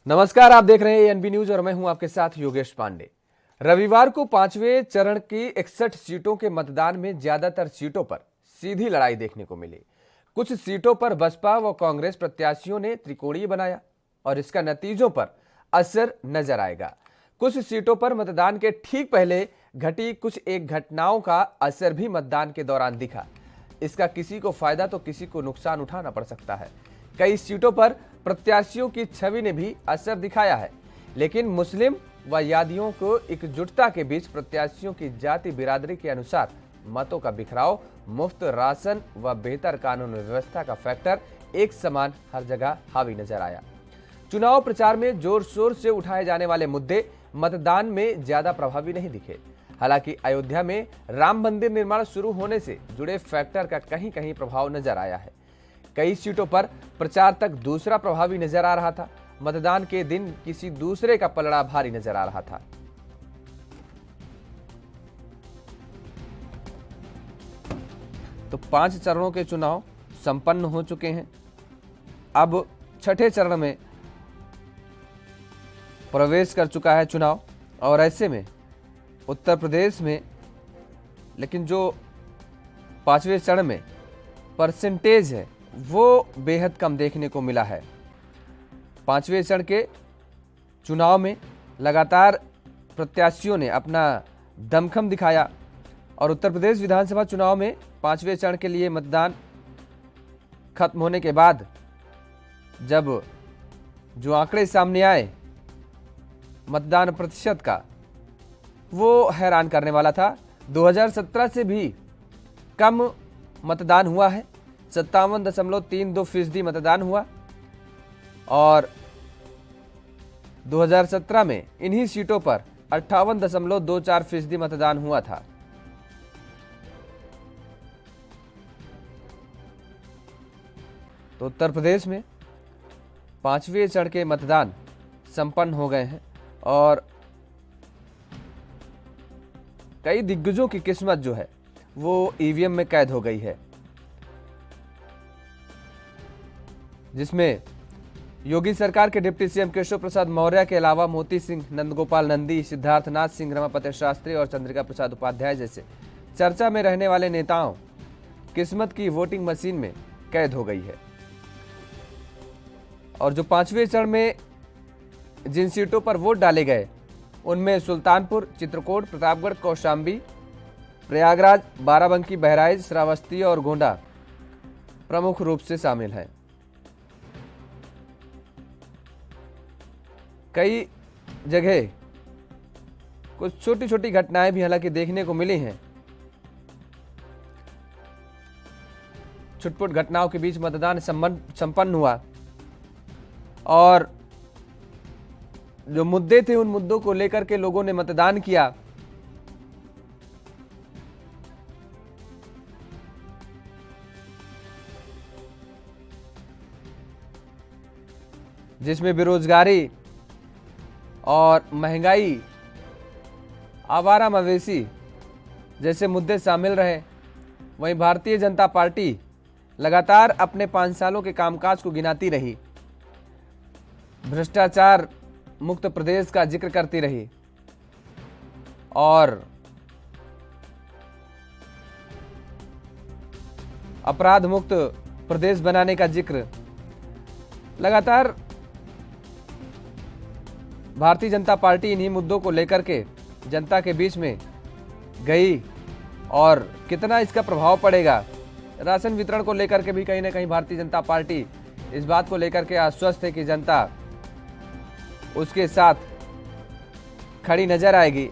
नमस्कार, आप देख रहे हैं एएनबी न्यूज और मैं हूं आपके साथ योगेश पांडे। रविवार को पांचवें चरण की 61 सीटों के मतदान में ज्यादातर सीटों पर सीधी लड़ाई देखने को मिली। कुछ सीटों पर बसपा व कांग्रेस प्रत्याशियों ने त्रिकोणीय बनाया और इसका नतीजों पर असर नजर आएगा। कुछ सीटों पर मतदान के ठीक पहले घटी कुछ एक घटनाओं का असर भी मतदान के दौरान दिखा। इसका किसी को फायदा तो किसी को नुकसान उठाना पड़ सकता है। कई सीटों पर प्रत्याशियों की छवि ने भी असर दिखाया है, लेकिन मुस्लिम व यादियों को एकजुटता के बीच प्रत्याशियों की जाति बिरादरी के अनुसार मतों का बिखराव, मुफ्त राशन व बेहतर कानून व्यवस्था का फैक्टर एक समान हर जगह हावी नजर आया। चुनाव प्रचार में जोर शोर से उठाए जाने वाले मुद्दे मतदान में ज्यादा प्रभावी नहीं दिखे। हालांकि अयोध्या में राम मंदिर निर्माण शुरू होने से जुड़े फैक्टर का कहीं कहीं प्रभाव नजर आया है। कई सीटों पर प्रचार तक दूसरा प्रभावी नजर आ रहा था। मतदान के दिन किसी दूसरे का पलड़ा भारी नजर आ रहा था। तो 5 चरणों के चुनाव संपन्न हो चुके हैं। अब छठे चरण में प्रवेश कर चुका है चुनाव और ऐसे में उत्तर प्रदेश में लेकिन जो 5वें चरण में परसेंटेज है वो बेहद कम देखने को मिला है। 5वें चरण के चुनाव में लगातार प्रत्याशियों ने अपना दमखम दिखाया और उत्तर प्रदेश विधानसभा चुनाव में 5वें चरण के लिए मतदान खत्म होने के बाद जब जो आंकड़े सामने आए मतदान प्रतिशत का, वो हैरान करने वाला था। 2017 से भी कम मतदान हुआ है। 57.32% मतदान हुआ और 2017 में इन्हीं सीटों पर 58.24% मतदान हुआ था। तो उत्तर प्रदेश में 5वें चरण के मतदान संपन्न हो गए हैं और कई दिग्गजों की किस्मत जो है वो ईवीएम में कैद हो गई है, जिसमें योगी सरकार के डिप्टी सीएम केशव प्रसाद मौर्य के अलावा मोती सिंह, नंदगोपाल नंदी, सिद्धार्थनाथ सिंह, रमापति शास्त्री और चंद्रिका प्रसाद उपाध्याय जैसे चर्चा में रहने वाले नेताओं किस्मत की वोटिंग मशीन में कैद हो गई है। और जो 5वें चरण में जिन सीटों पर वोट डाले गए उनमें सुल्तानपुर, चित्रकूट, प्रतापगढ़, कौशाम्बी, प्रयागराज, बाराबंकी, बहराइच, श्रावस्ती और गोंडा प्रमुख रूप से शामिल हैं। कई जगह कुछ छोटी छोटी घटनाएं भी हालांकि देखने को मिली हैं। छुटपुट घटनाओं के बीच मतदान संपन्न हुआ और जो मुद्दे थे उन मुद्दों को लेकर के लोगों ने मतदान किया। जिसमें बेरोजगारी और महंगाई, आवारा मवेशी जैसे मुद्दे शामिल रहे। वहीं भारतीय जनता पार्टी लगातार अपने 5 सालों के कामकाज को गिनाती रही, भ्रष्टाचार मुक्त प्रदेश का जिक्र करती रही और अपराध मुक्त प्रदेश बनाने का जिक्र लगातार भारतीय जनता पार्टी इन्हीं मुद्दों को लेकर के जनता के बीच में गई। और कितना इसका प्रभाव पड़ेगा, राशन वितरण को लेकर के भी कहीं ना कहीं भारतीय जनता पार्टी इस बात को लेकर के आश्वस्त है कि जनता उसके साथ खड़ी नजर आएगी।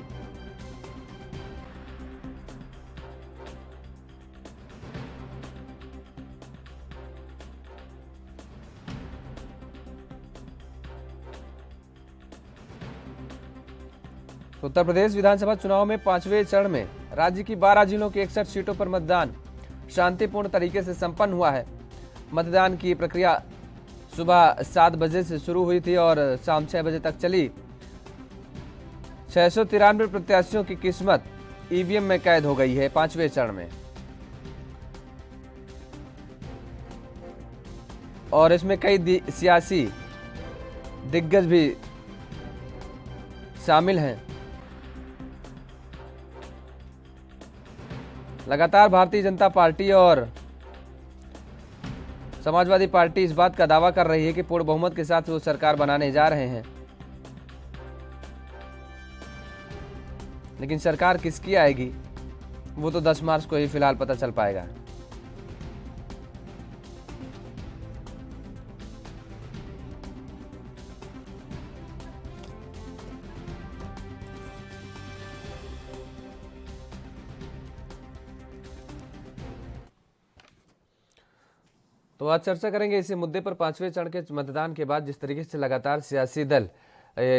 उत्तर प्रदेश विधानसभा चुनाव में 5वें चरण में राज्य की 12 जिलों की 61 सीटों पर मतदान शांतिपूर्ण तरीके से संपन्न हुआ है। मतदान की प्रक्रिया सुबह 7 बजे से शुरू हुई थी और शाम 6 बजे तक चली। 693 प्रत्याशियों की किस्मत ईवीएम में कैद हो गई है 5वें चरण में और इसमें कई सियासी दिग्गज भी शामिल हैं। लगातार भारतीय जनता पार्टी और समाजवादी पार्टी इस बात का दावा कर रही है कि पूर्ण बहुमत के साथ वो सरकार बनाने जा रहे हैं, लेकिन सरकार किसकी आएगी वो तो 10 मार्च को ही फिलहाल पता चल पाएगा। तो आज चर्चा करेंगे इसी मुद्दे पर। 5वें चरण के मतदान के बाद जिस तरीके से लगातार सियासी दल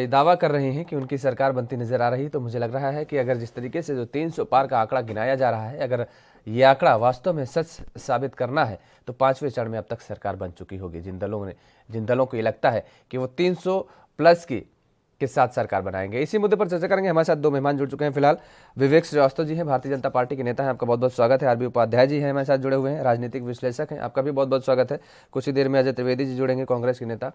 दावा कर रहे हैं कि उनकी सरकार बनती नजर आ रही, तो मुझे लग रहा है कि अगर जिस तरीके से जो 300 पार का आंकड़ा गिनाया जा रहा है, अगर ये आंकड़ा वास्तव में सच साबित करना है तो 5वें चरण में अब तक सरकार बन चुकी होगी। जिन दलों को ये लगता है कि वो 300 प्लस के साथ सरकार बनाएंगे। इसी मुद्दे पर चर्चा करेंगे। हमारे साथ 2 मेहमान जुड़ चुके हैं। फिलहाल विवेक श्रीवास्तव जी हैं, भारतीय जनता पार्टी के नेता हैं, आपका बहुत बहुत स्वागत है। आरबी उपाध्याय जी हैं हमारे साथ जुड़े हुए हैं, राजनीतिक विश्लेषक हैं, आपका भी बहुत बहुत स्वागत है। कुछ ही देर में अजय त्रिवेदी जी जुड़ेंगे, कांग्रेस के नेता।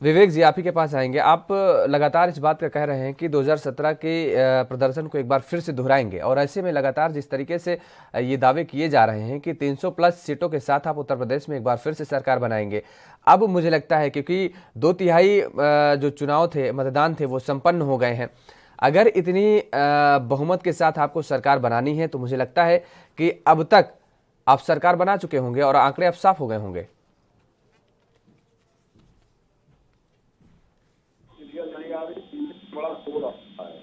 विवेक जी, आप ही के पास आएंगे। आप लगातार इस बात का कह रहे हैं कि 2017 के प्रदर्शन को एक बार फिर से दोहराएंगे, और ऐसे में लगातार जिस तरीके से ये दावे किए जा रहे हैं कि 300 प्लस सीटों के साथ आप उत्तर प्रदेश में एक बार फिर से सरकार बनाएंगे। अब मुझे लगता है क्योंकि 2/3 जो चुनाव थे, मतदान थे, वो संपन्न हो गए हैं। अगर इतनी बहुमत के साथ आपको सरकार बनानी है तो मुझे लगता है कि अब तक आप सरकार बना चुके होंगे और आंकड़े अब साफ हो गए होंगे। बड़ा शोर आता है,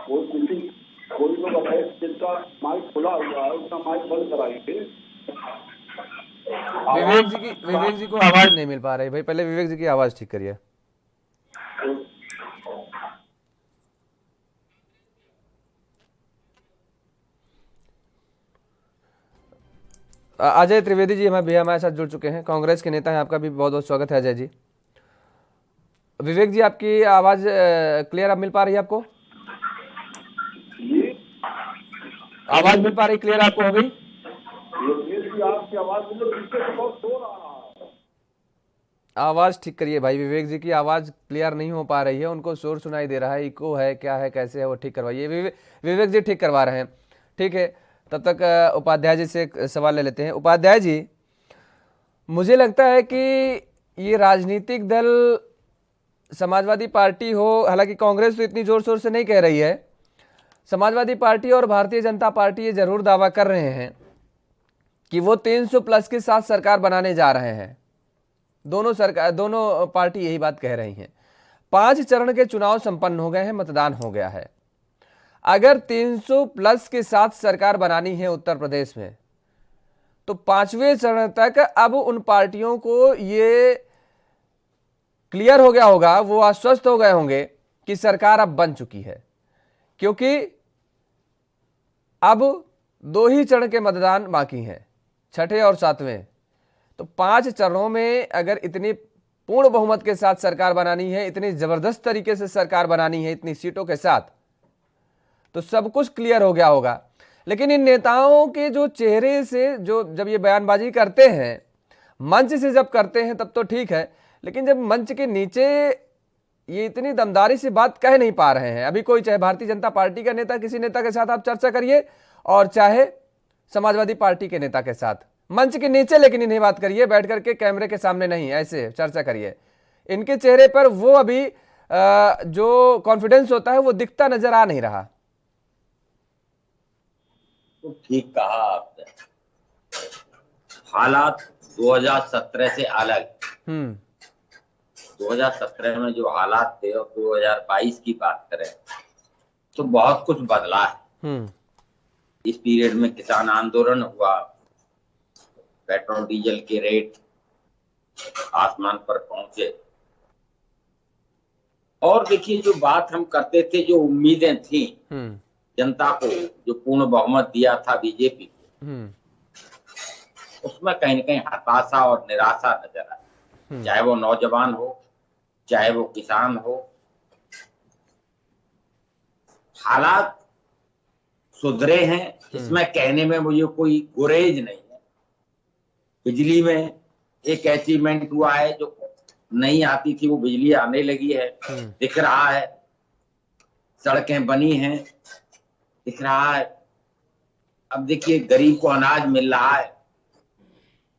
कोई लोग बताए जिसका माइक खुला हुआ है उसका माइक बंद कराएंगे। विवेक जी को आवाज नहीं मिल पा रही भाई, पहले विवेक जी की आवाज ठीक करिए। अजय त्रिवेदी जी हमारे साथ जुड़ चुके हैं, कांग्रेस के नेता हैं, आपका भी बहुत बहुत स्वागत है अजय जी। विवेक जी, आपकी आवाज क्लियर अब मिल पा रही है आपको? आवाज मिल पा रही क्लियर आपको हो गई? आपकी आवाज बहुत शोर आ रहा है। आवाज ठीक करिए भाई, विवेक जी की आवाज क्लियर नहीं हो पा रही है, उनको शोर सुनाई दे रहा है, इको है, क्या है, कैसे है, वो ठीक करवाइए। विवेक जी ठीक करवा रहे हैं, ठीक है। तब तक उपाध्याय जी से एक सवाल ले लेते हैं। उपाध्याय जी, मुझे लगता है कि ये राजनीतिक दल समाजवादी पार्टी हो, हालांकि कांग्रेस तो इतनी जोर शोर से नहीं कह रही है, समाजवादी पार्टी और भारतीय जनता पार्टी ये जरूर दावा कर रहे हैं कि वो 300 प्लस के साथ सरकार बनाने जा रहे हैं। दोनों पार्टी यही बात कह रही हैं। 5 चरण के चुनाव संपन्न हो गए हैं, मतदान हो गया है। अगर 300 प्लस के साथ सरकार बनानी है उत्तर प्रदेश में, तो 5वें चरण तक अब उन पार्टियों को ये क्लियर हो गया होगा, वो आश्वस्त हो गए होंगे कि सरकार अब बन चुकी है, क्योंकि अब 2 ही चरण के मतदान बाकी हैं, 6ठे और 7वें। तो 5 चरणों में अगर इतनी पूर्ण बहुमत के साथ सरकार बनानी है, इतनी जबरदस्त तरीके से सरकार बनानी है, इतनी सीटों के साथ, तो सब कुछ क्लियर हो गया होगा। लेकिन इन नेताओं के जो चेहरे से जो जब ये बयानबाजी करते हैं, मंच से जब करते हैं तब तो ठीक है, लेकिन जब मंच के नीचे ये इतनी दमदारी से बात कह नहीं पा रहे हैं। अभी कोई, चाहे भारतीय जनता पार्टी का नेता, किसी नेता के साथ आप चर्चा करिए, और चाहे समाजवादी पार्टी के नेता के साथ, मंच के नीचे लेकिन इन्हें बात करिए, बैठ करके कैमरे के सामने नहीं, ऐसे चर्चा करिए। इनके चेहरे पर वो अभी जो कॉन्फिडेंस होता है वो दिखता नजर आ नहीं रहा। तो ठीक कहा आपने, हालात 2017 से अलग। 2017 में जो हालात थे और 2022 की बात करें तो बहुत कुछ बदला है। इस पीरियड में किसान आंदोलन हुआ, पेट्रोल डीजल के रेट आसमान पर पहुंचे, और देखिए जो बात हम करते थे, जो उम्मीदें थी जनता को, जो पूर्ण बहुमत दिया था बीजेपी को, उसमें कहीं न कहीं हताशा और निराशा नजर आई। चाहे वो नौजवान हो, चाहे वो किसान हो, हालात सुधरे हैं, इसमें कहने में मुझे कोई गुरेज नहीं है। बिजली में एक अचीवमेंट हुआ है, जो नहीं आती थी वो बिजली आने लगी है, दिख रहा है। सड़कें बनी हैं, दिख रहा है। अब देखिए गरीब को अनाज मिल रहा है,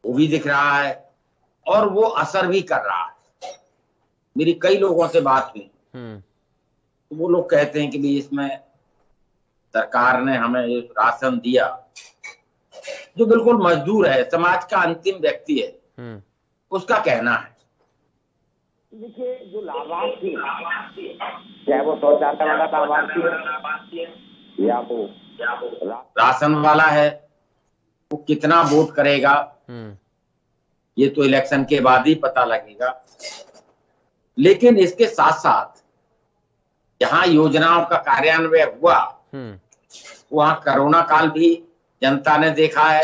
वो भी दिख रहा है, और वो असर भी कर रहा है। मेरी कई लोगों से बात हुई, तो वो लोग कहते हैं कि भाई इसमें सरकार ने हमें ये राशन दिया, जो बिल्कुल मजदूर है, समाज का अंतिम व्यक्ति है, उसका कहना है। देखिए जो लाभार्थी, चाहे वो शौचालय वाला लाभार्थी है या वो राशन वाला है, वो कितना वोट करेगा ये तो इलेक्शन के बाद ही पता लगेगा। लेकिन इसके साथ साथ जहां योजनाओं का कार्यान्वयन हुआ, वहां कोरोना काल भी जनता ने देखा है।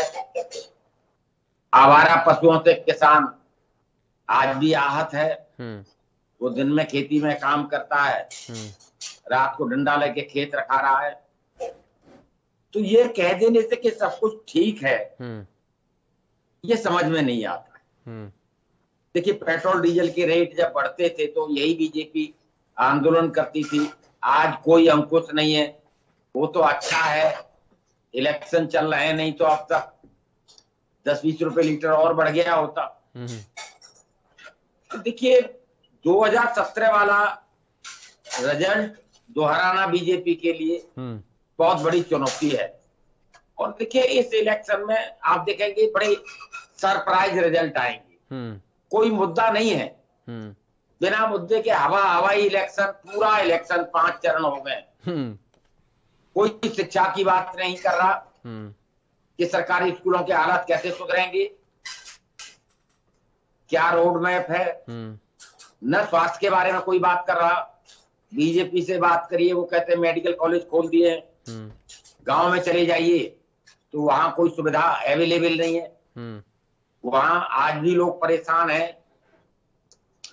आवारा पशुओं से किसान आज भी आहत है। वो दिन में खेती में काम करता है, रात को डंडा लेके खेत रखा रहा है। तो ये कह देने से कि सब कुछ ठीक है, ये समझ में नहीं आता। देखिए पेट्रोल डीजल के रेट जब बढ़ते थे तो यही बीजेपी आंदोलन करती थी। आज कोई अंकुश नहीं है, वो तो अच्छा है, इलेक्शन चल रहे हैं, नहीं तो अब तक 10-20 रुपए लीटर और बढ़ गया होता। तो देखिए 2017 वाला रिजल्ट दोहराना बीजेपी के लिए बहुत बड़ी चुनौती है। और देखिए इस इलेक्शन में आप देखेंगे बड़े सरप्राइज रिजल्ट आएंगे। कोई मुद्दा नहीं है, बिना मुद्दे के हवाई इलेक्शन, पूरा इलेक्शन 5 चरण हो गए। कोई शिक्षा की बात नहीं कर रहा कि सरकारी स्कूलों के हालात कैसे सुधरेंगे, क्या रोड मैप है, न स्वास्थ्य के बारे में कोई बात कर रहा। बीजेपी से बात करिए, वो कहते हैं मेडिकल कॉलेज खोल दिए हैं, गांव में चले जाइए तो वहां कोई सुविधा अवेलेबल नहीं है, वहां आज भी लोग परेशान हैं।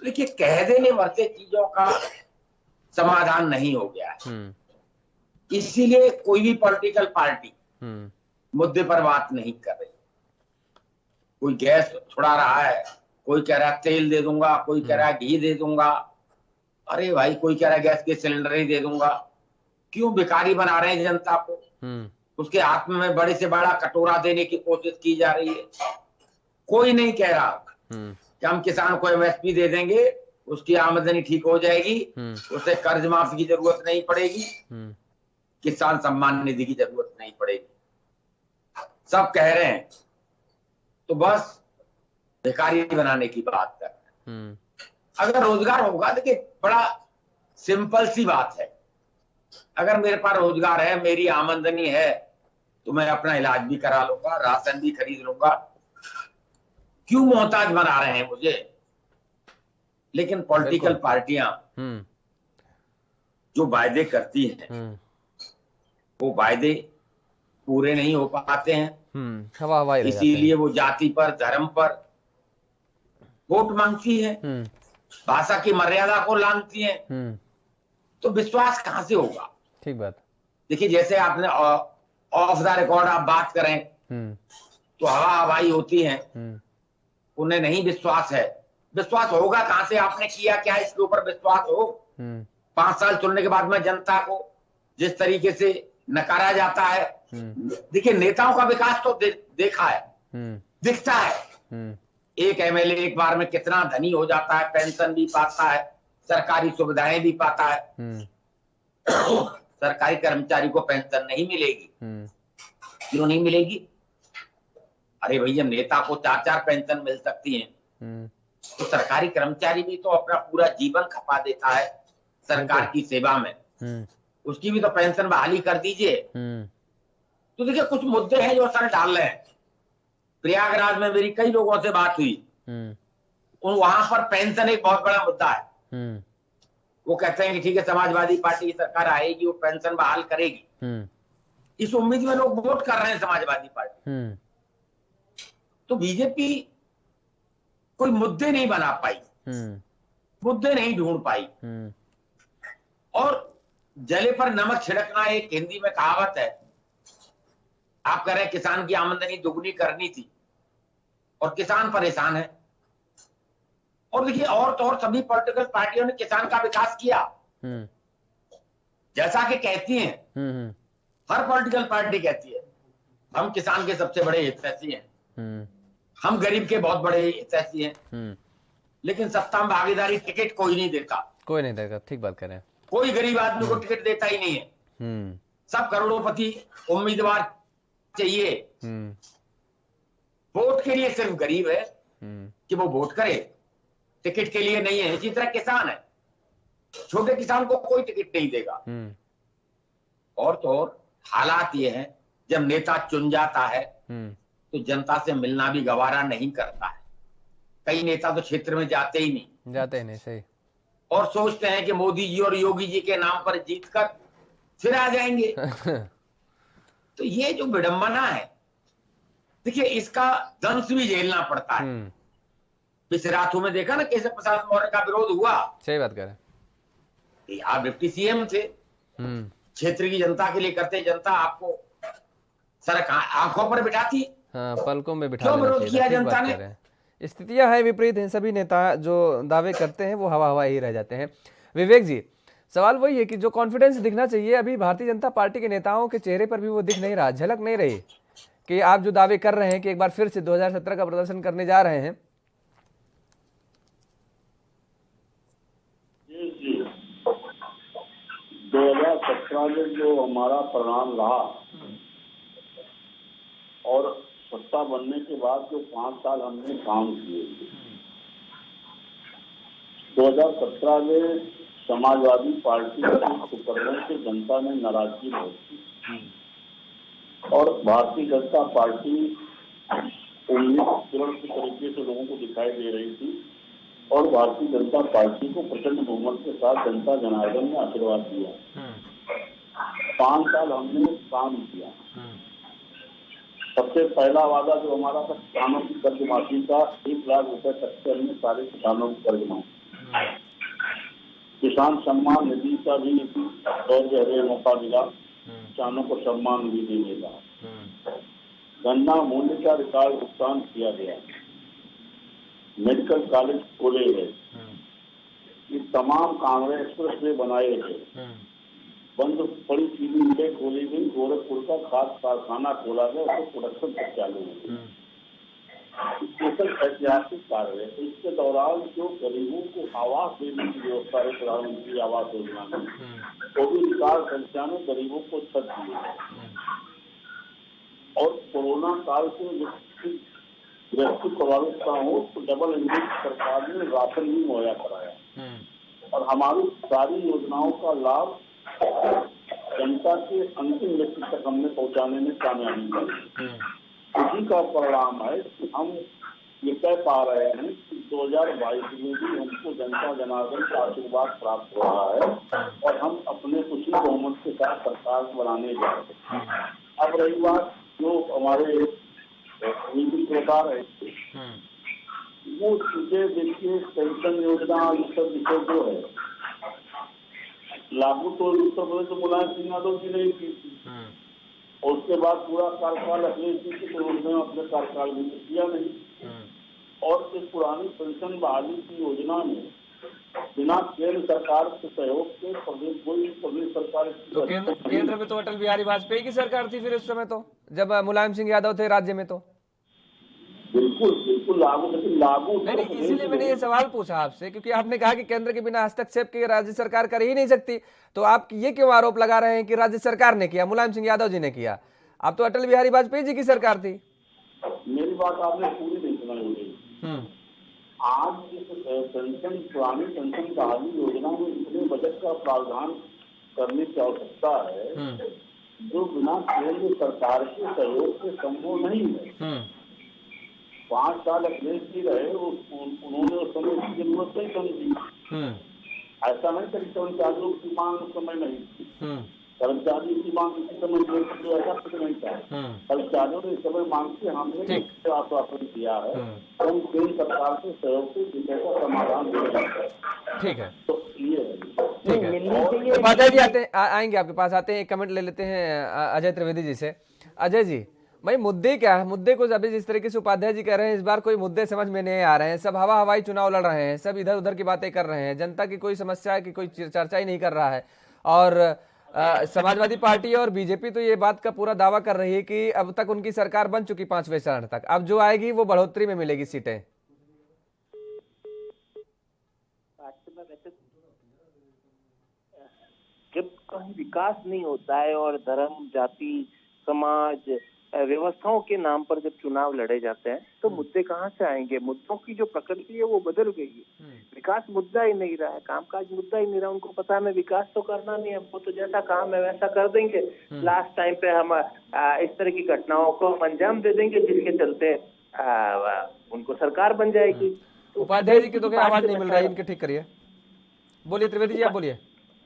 देखिए कह देने भरते चीजों का समाधान नहीं हो गया है। इसीलिए कोई भी पॉलिटिकल पार्टी मुद्दे पर बात नहीं कर रही। कोई गैस छुड़ा रहा है, कोई कह रहा है तेल दे दूंगा, कोई कह रहा है घी दे दूंगा। अरे भाई कोई कह रहा है गैस के सिलेंडर ही दे दूंगा। क्यों भिखारी बना रहे हैं जनता को? उसके हाथ में बड़े से बड़ा कटोरा देने की कोशिश की जा रही है। कोई नहीं कह रहा कि हम किसान को एमएसपी दे देंगे, उसकी आमदनी ठीक हो जाएगी, उसे कर्ज माफी की जरूरत नहीं पड़ेगी, किसान सम्मान निधि की जरूरत नहीं पड़ेगी। सब कह रहे हैं तो बस भिखारी बनाने की बात कर रहे हैं। अगर रोजगार होगा, देखिए बड़ा सिंपल सी बात है, अगर मेरे पास रोजगार है, मेरी आमदनी है, तो मैं अपना इलाज भी करा लूंगा, राशन भी खरीद लूंगा। क्यों मोहताज बना रहे हैं मुझे? लेकिन पॉलिटिकल पार्टियां जो वायदे करती हैं वो वायदे पूरे नहीं हो पाते हैं। हवा इसीलिए वो जाति पर, धर्म पर वोट मांगती है, भाषा की मर्यादा को लांघती है। तो विश्वास कहां से होगा? ठीक बात। देखिए जैसे आपने ऑफ द रिकॉर्ड आप बात करें तो हवाई होती है, उन्हें नहीं विश्वास है। विश्वास होगा कहां से? आपने किया क्या इसके ऊपर विश्वास हो? 5 साल चुनने के बाद में जनता को जिस तरीके से नकारा जाता है। देखिए नेताओं का विकास तो देखा है, दिखता है। एक एमएलए एक बार में कितना धनी हो जाता है, पेंशन भी पाता है, सरकारी सुविधाएं भी पाता है। सरकारी कर्मचारी को पेंशन नहीं मिलेगी। क्यों नहीं मिलेगी? अरे भैया नेता को 4-4 पेंशन मिल सकती हैं, तो सरकारी कर्मचारी भी तो अपना पूरा जीवन खपा देता है सरकार की सेवा में, उसकी भी तो पेंशन बहाली कर दीजिए। तो देखिए कुछ मुद्दे हैं जो सर डाल रहे हैं। प्रयागराज में मेरी कई लोगों से बात हुई, वहां पर पेंशन एक बहुत बड़ा मुद्दा है। वो कहते हैं कि ठीक है समाजवादी पार्टी की सरकार आएगी, वो पेंशन बहाल करेगी, इस उम्मीद में लोग वोट कर रहे हैं समाजवादी पार्टी। तो बीजेपी कोई मुद्दे नहीं बना पाई, मुद्दे नहीं ढूंढ पाई, और जले पर नमक छिड़कना एक हिंदी में कहावत है। आप कह रहे हैं किसान की आमदनी दुगनी करनी थी और किसान परेशान है। और देखिए, और तो और सभी पॉलिटिकल पार्टियों ने किसान का विकास किया, जैसा कि कहती हैं। हर पॉलिटिकल पार्टी कहती है हम किसान के सबसे बड़े हितैषी हैं, हम गरीब के बहुत बड़े हितैषी हैं, लेकिन सत्ता में भागीदारी टिकट कोई नहीं देता। कोई नहीं देगा, ठीक बात कर रहे हैं। कोई गरीब आदमी को टिकट देता ही नहीं है। सब करोड़पति उम्मीदवार चाहिए, वोट के लिए सिर्फ गरीब है कि वो वोट करे, टिकट के लिए नहीं है। इसी तरह किसान है, छोटे किसान को कोई टिकट नहीं देगा। और तो और हालात ये है, जब नेता चुन जाता है तो जनता से मिलना भी गवारा नहीं करता है। कई नेता तो क्षेत्र में जाते ही नहीं, सही, और सोचते हैं कि मोदी जी और योगी जी के नाम पर जीतकर फिर आ जाएंगे। तो ये जो विडंबना है, देखिए इसका दंश भी झेलना पड़ता है। पिछले रातों में देखा ना कैसे प्रसाद मौर्य का विरोध हुआ। सही बात कर रहे हैं। आप डिप्टी सीएम थे, क्षेत्र की जनता के लिए करते, जनता आपको सड़क आंखों पर बिठाती, हाँ, पलकों में बिठा क्यों विरोध किया जनता ने? स्थितियां है विपरीत हैं। सभी नेता जो दावे करते हैं वो हवा हवा ही रह जाते हैं। विवेक जी, सवाल वही है कि जो कॉन्फिडेंस दिखना चाहिए अभी भारतीय जनता पार्टी के नेताओं के चेहरे पर भी वो दिख नहीं रहा, झलक नहीं रही कि आप जो दावे कर रहे हैं कि एक बार फिर से 2017 का प्रदर्शन करने जा रहे हैं। जी 2017 में जो हमारा परिणाम रहा और सत्ता बनने के बाद जो 5 साल हमने काम किए, 2017 में समाजवादी पार्टी के प्रकरण से जनता ने नाराजगी व्यक्त की और भारतीय जनता पार्टी उम्मीद पूर्ण तरीके से लोगों को दिखाई दे रही थी और भारतीय जनता पार्टी को प्रचंड बहुमत के साथ जनता जनार्दन ने आशीर्वाद दिया। 5 साल हमने काम किया। सबसे पहला वादा जो हमारा था किसानों की कर्ज माफी का, 1 लाख रुपए तक से हमने सारे किसानों की कर्ज माफी। किसान सम्मान निधि का भी और गहरे मौका मिला किसानों को सम्मान निधि देने का। गन्ना मूल्य का रिकॉर्ड भुगतान किया गया। मेडिकल कॉलेज खोले गए। ये तमाम कांग्रेस एक्सप्रेस वे बनाए गए। बंद पड़ी चीनी मिलें खोली गई। गोरखपुर का खाद कारखाना खोला गया, उसको प्रोडक्शन तक चालू हो गई। ऐतिहासिक कार्य है। इसके दौरान जो गरीबों को आवास देने की व्यवस्था है प्रधानमंत्री आवास योजना में, वो भी रिकॉर्ड संख्या में गरीबों को छत दी है। और कोरोना काल से व्यक्ति प्रभावित का हो तो डबल इंजन सरकार ने राशन भी मुहैया कराया और हमारी सारी योजनाओं का लाभ जनता के अंतिम व्यक्ति तक हमने पहुंचाने में कामयाबी मिली। इसी का परिणाम है कि हम ये कह पा रहे हैं कि 2022 में भी हमको जनता जनार्दन का आशीर्वाद प्राप्त हो रहा है और हम अपने उसी बहुमत के साथ सरकार बनाने जा रहे हैं। अब रही बात जो हमारे नीति प्रकार है, वो चीजें देखिए, पेंशन योजना ये सब विषय जो है लागू तो उत्तर प्रदेश में मुलायम सिंह यादव जी ने की थी और उसके बाद पूरा कार्यकाल अखिलेश जी की तो उन्होंने अपने कार्यकाल में किया नहीं। और इस पुरानी पेंशन बहाली की योजना में बिना केंद्र सरकार के सहयोग के प्रदेश सरकार तो केंद्र में तो अटल बिहारी वाजपेयी की सरकार थी फिर उस समय, तो जब मुलायम सिंह यादव थे राज्य में, तो बिल्कुल लागू, लेकिन लागू नहीं, इसीलिए मैंने ये सवाल पूछा आपसे क्योंकि आपने कहा कि केंद्र के बिना हस्तक्षेप के राज्य सरकार कर ही नहीं सकती। तो आप ये क्यों आरोप लगा रहे हैं कि राज्य सरकार ने किया, मुलायम सिंह यादव जी ने किया? आप तो अटल बिहारी वाजपेयी जी की सरकार थी। मेरी बात आपने पूरी नहीं सुनाई। आज इस पेंशन पुरानी पेंशन बहाली योजना में इतने बजट का प्रावधान करने की आवश्यकता है जो बिना केंद्र सरकार के सहयोग से संभव नहीं है। 5 साल अखिलेश जी रहे, उन्होंने उस समय इसकी जरूरत नहीं समझी। ऐसा नहीं था कि कर्मचारियों की मांग उस समय नहीं थी, कर्मचारियों की मांग इसी समय नहीं थी, ऐसा कुछ नहीं था। कर्मचारियों ने इस समय मांग की, हमने आश्वासन दिया है हम केंद्र सरकार से सहयोग से विषय का समाधान देंगे। ठीक है, तो ये ठीक है। तो अजय जी आएंगे आपके पास, आते हैं, एक कमेंट ले लेते हैं अजय त्रिवेदी जी से। अजय जी, भाई मुद्दे क्या है? मुद्दे को अभी जिस तरीके से उपाध्याय जी कह रहे हैं, इस बार कोई मुद्दे समझ में नहीं आ रहे हैं, सब हवा हवाई चुनाव लड़ रहे हैं, सब इधर उधर की बातें कर रहे हैं, जनता की कोई समस्या की कोई चर्चा ही नहीं कर रहा है। और समाजवादी पार्टी और बीजेपी तो ये बात का पूरा दावा कर रही है कि अब तक उनकी सरकार बन चुकी 5वें चरण तक, अब जो आएगी वो बढ़ोतरी में मिलेगी सीटें। जब कहीं विकास नहीं होता है और धर्म, जाति, समाज, व्यवस्थाओं के नाम पर जब चुनाव लड़े जाते हैं तो मुद्दे कहाँ से आएंगे? मुद्दों की जो प्रकृति है वो बदल गई है। विकास मुद्दा ही नहीं रहा है, कामकाज मुद्दा ही नहीं रहा। उनको पता है हमें विकास तो करना नहीं है, हमको तो जैसा काम है वैसा कर देंगे, लास्ट टाइम पे हम इस तरह की घटनाओं को हम अंजाम दे देंगे जिसके चलते उनको सरकार बन जाएगी। उपाध्याय जी की तो क्या आवाज नहीं मिल रहा है, इनके ठीक करिए। बोलिए त्रिवेदी जी, आप बोलिए।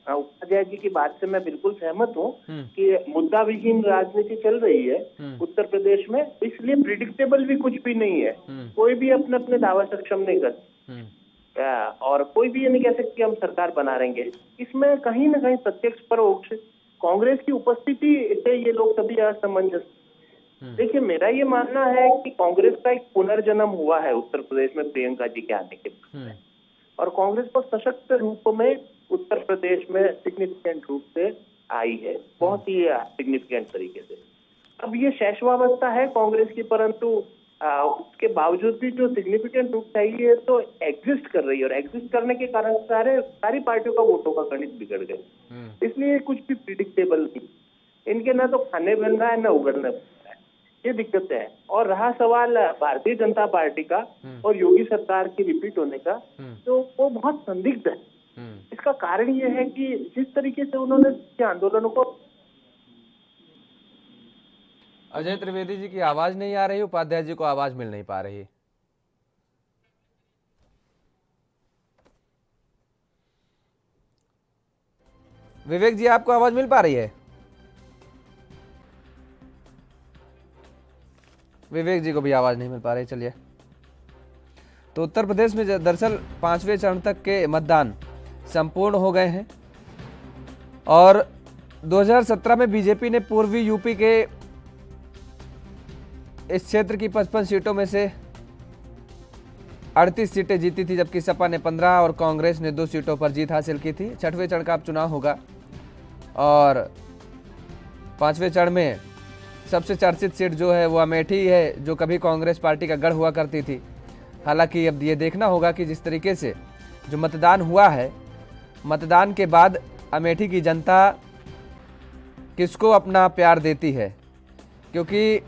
उपाध्याय जी की बात से मैं बिल्कुल सहमत हूँ कि मुद्दा विहीन राजनीति चल रही है उत्तर प्रदेश में, इसलिए प्रिडिक्टेबल भी कुछ भी नहीं है। कोई भी अपने अपने दावा सक्षम नहीं कर और कोई भी ये नहीं कह सकते कि हम सरकार बना रहेंगे। इसमें कहीं ना कहीं प्रत्यक्ष परोक्ष कांग्रेस की उपस्थिति से ये लोग सभी असमंजस। देखिए, मेरा ये मानना है कि कांग्रेस का एक पुनर्जन्म हुआ है उत्तर प्रदेश में प्रियंका जी के आने के बाद, और कांग्रेस को सशक्त रूप में उत्तर प्रदेश में सिग्निफिकेंट रूप से आई है, बहुत ही सिग्निफिकेंट तरीके से। अब ये शैशवावस्था है कांग्रेस की, परंतु उसके बावजूद भी जो सिग्निफिकेंट रूप चाहिए तो एग्जिस्ट कर रही है, और एग्जिस्ट करने के कारण सारी पार्टियों का वोटों का गणित बिगड़ गए। इसलिए कुछ भी प्रिडिक्टेबल नहीं, इनके ना तो खाने बन रहा है ना उगड़ने बन रहा है, ये दिक्कत है। और रहा सवाल भारतीय जनता पार्टी का और योगी सरकार की रिपीट होने का, तो वो बहुत संदिग्ध है। इसका कारण ये है कि जिस तरीके से उन्होंने आंदोलनों को। अजय त्रिवेदी जी की आवाज नहीं आ रही, उपाध्याय जी को आवाज मिल नहीं पा रही। विवेक जी, आपको आवाज मिल पा रही है? विवेक जी को भी आवाज नहीं मिल पा रही। चलिए, तो उत्तर प्रदेश में दरअसल 5वें चरण तक के मतदान संपूर्ण हो गए हैं और 2017 में बीजेपी ने पूर्वी यूपी के इस क्षेत्र की 55 सीटों में से 38 सीटें जीती थी, जबकि सपा ने 15 और कांग्रेस ने 2 सीटों पर जीत हासिल की थी। 6वें चरण का अब चुनाव होगा और 5वें चरण में सबसे चर्चित सीट जो है वो अमेठी है, जो कभी कांग्रेस पार्टी का गढ़ हुआ करती थी। हालांकि अब ये देखना होगा कि जिस तरीके से जो मतदान हुआ है, मतदान के बाद अमेठी की जनता किसको अपना प्यार देती है, क्योंकि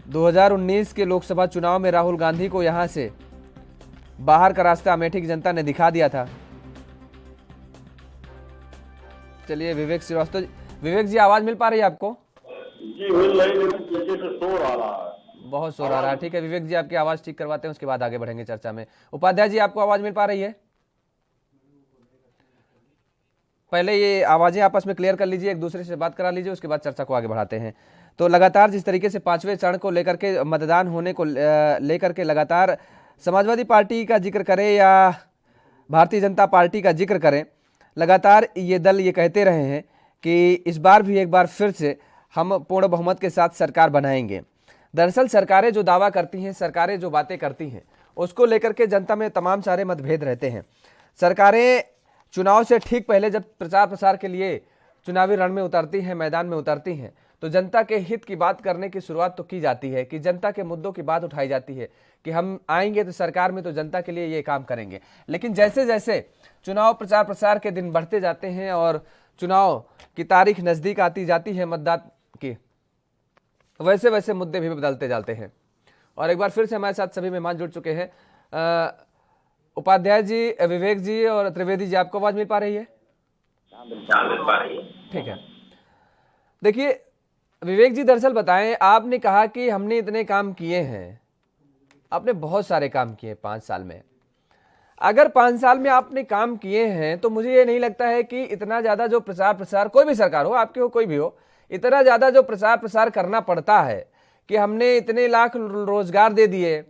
2019 के लोकसभा चुनाव में राहुल गांधी को यहां से बाहर का रास्ता अमेठी की जनता ने दिखा दिया था। चलिए, विवेक श्रीवास्तव, विवेक जी आवाज मिल पा रही है आपको? जी मिल रही, लेकिन पीछे से शोर आ रहा है, बहुत शोर आ रहा है। ठीक है विवेक जी, आपकी आवाज ठीक करवाते हैं, उसके बाद आगे बढ़ेंगे चर्चा में। उपाध्याय जी, आपको आवाज मिल पा रही है? पहले ये आवाजें आपस में क्लियर कर लीजिए, एक दूसरे से बात करा लीजिए, उसके बाद चर्चा को आगे बढ़ाते हैं। तो लगातार जिस तरीके से 5वें चरण को लेकर के, मतदान होने को लेकर के लगातार समाजवादी पार्टी का जिक्र करें या भारतीय जनता पार्टी का जिक्र करें, लगातार ये दल ये कहते रहे हैं कि इस बार भी एक बार फिर से हम पूर्ण बहुमत के साथ सरकार बनाएंगे। दरअसल सरकारें जो दावा करती हैं, सरकारें जो बातें करती हैं, उसको लेकर के जनता में तमाम सारे मतभेद रहते हैं। सरकारें चुनाव से ठीक पहले जब प्रचार प्रसार के लिए चुनावी रण में उतरती हैं, मैदान में उतरती हैं, तो जनता के हित की बात करने की शुरुआत तो की जाती है कि जनता के मुद्दों की बात उठाई जाती है कि हम आएंगे तो सरकार में तो जनता के लिए ये काम करेंगे। लेकिन जैसे जैसे चुनाव प्रचार प्रसार के दिन बढ़ते जाते हैं और चुनाव की तारीख नज़दीक आती जाती है मतदान की, वैसे वैसे मुद्दे भी बदलते जाते हैं। और एक बार फिर से हमारे साथ सभी मेहमान जुड़ चुके हैं। उपाध्याय जी, विवेक जी और त्रिवेदी जी, आपको आवाज मिल पा रही है? ठीक है। देखिए विवेक जी, दरअसल बताएं, आपने कहा कि हमने इतने काम किए हैं, आपने बहुत सारे काम किए 5 साल में। अगर 5 साल में आपने काम किए हैं तो मुझे ये नहीं लगता है कि इतना ज्यादा जो प्रचार प्रसार, कोई भी सरकार हो, आपकी हो कोई भी हो, इतना ज्यादा जो प्रचार प्रसार करना पड़ता है कि हमने इतने लाख रोजगार दे दिए,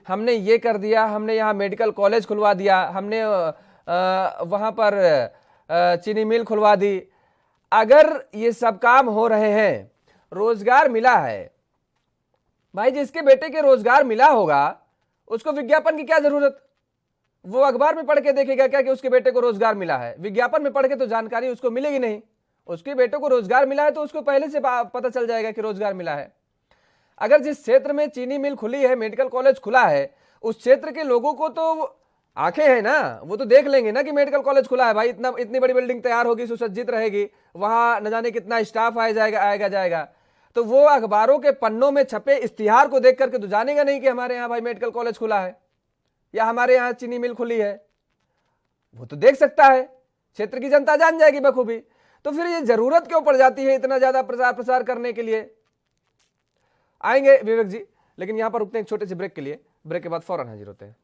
हमने ये कर दिया, हमने यहाँ मेडिकल कॉलेज खुलवा दिया, हमने वहाँ पर चीनी मिल खुलवा दी। अगर ये सब काम हो रहे हैं, रोजगार मिला है, भाई जिसके बेटे के रोजगार मिला होगा उसको विज्ञापन की क्या जरूरत? वो अखबार में पढ़ के देखेगा क्या कि उसके बेटे को रोजगार मिला है? विज्ञापन में पढ़ के तो जानकारी उसको मिलेगी नहीं। उसके बेटे को रोजगार मिला है तो उसको पहले से पता चल जाएगा कि रोजगार मिला है। अगर जिस क्षेत्र में चीनी मिल खुली है, मेडिकल कॉलेज खुला है, उस क्षेत्र के लोगों को तो आंखें हैं ना, वो तो देख लेंगे ना कि मेडिकल कॉलेज खुला है भाई, इतनी बड़ी बिल्डिंग तैयार होगी, सुसज्जित रहेगी, वहां न जाने कितना स्टाफ आएगा जाएगा। तो वो अखबारों के पन्नों में छपे इश्तिहार को देख करके तो जानेगा नहीं कि हमारे यहाँ भाई मेडिकल कॉलेज खुला है या हमारे यहाँ चीनी मिल खुली है। वो तो देख सकता है, क्षेत्र की जनता जान जाएगी बखूबी। तो फिर ये जरूरत क्यों पड़ जाती है इतना ज्यादा प्रसार करने के लिए? आएंगे विवेक जी, लेकिन यहां पर रुकते हैं एक छोटे से ब्रेक के लिए। ब्रेक के बाद फौरन हाजिर होते हैं।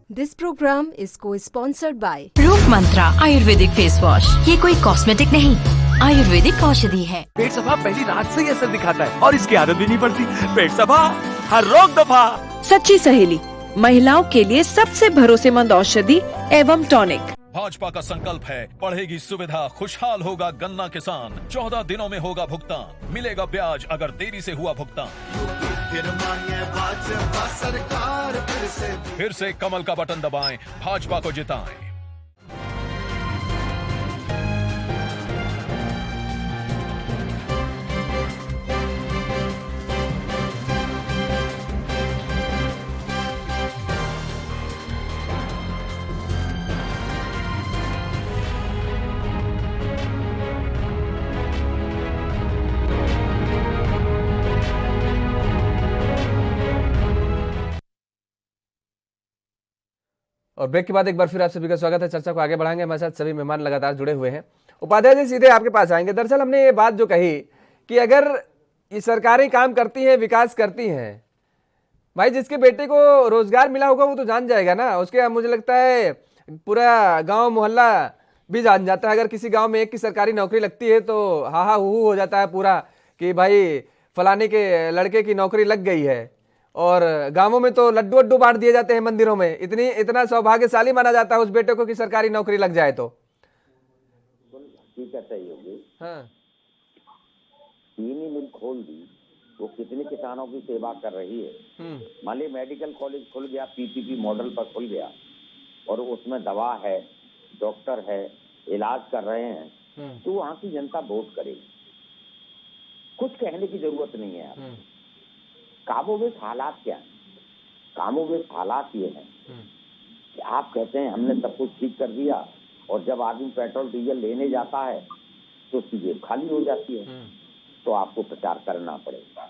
This program is co-sponsored by रूप मंत्रा आयुर्वेदिक फेस वॉश। ये कोई कॉस्मेटिक नहीं, आयुर्वेदिक औषधि है। पेट सफा पहली रात से ही असर दिखाता है और इसकी आदत भी नहीं पड़ती। पेट सफा हर रोग दफा। सच्ची सहेली, महिलाओं के लिए सबसे भरोसेमंद औषधि एवं टॉनिक। भाजपा का संकल्प है, बढ़ेगी सुविधा, खुशहाल होगा गन्ना किसान। 14 दिनों में होगा भुगतान, मिलेगा ब्याज अगर देरी से हुआ भुगतान। फिर से कमल का बटन दबाएं, भाजपा को जिताएं। और ब्रेक के बाद एक बार फिर आप सभी का स्वागत है। चर्चा को आगे बढ़ाएंगे, हमारे साथ सभी मेहमान लगातार जुड़े हुए हैं। उपाध्याय जी, सीधे आपके पास आएंगे। दरअसल हमने ये बात जो कही कि अगर ये सरकारें काम करती हैं, विकास करती हैं, भाई जिसके बेटे को रोजगार मिला होगा वो तो जान जाएगा ना। उसके मुझे लगता है पूरा गांव मोहल्ला भी जान जाता है। अगर किसी गांव में एक की सरकारी नौकरी लगती है तो हा हू हो जाता है पूरा कि भाई फलाने के लड़के की नौकरी लग गई है। और गांवों में तो लड्डू वड्डू बांट दिए जाते हैं मंदिरों में। इतना सौभाग्यशाली माना जाता है उस बेटे को कि सरकारी नौकरी लग जाए। तो हकीकत है योगी। हाँ, चीनी मिल खोल दी, वो कितने किसानों की सेवा कर रही है। मान ली मेडिकल कॉलेज खुल गया, पीपीपी मॉडल पर खुल गया और उसमें दवा है, डॉक्टर है, इलाज कर रहे हैं, तो वहां की जनता वोट करेगी। कुछ कहने की जरूरत नहीं है। कामोवेश हालात क्या है? कामोवेश हालात ये है कि आप कहते हैं हमने सब कुछ ठीक कर दिया और जब आदमी पेट्रोल डीजल लेने जाता है तो उसकी जेब खाली हो जाती है, तो आपको प्रचार करना पड़ेगा।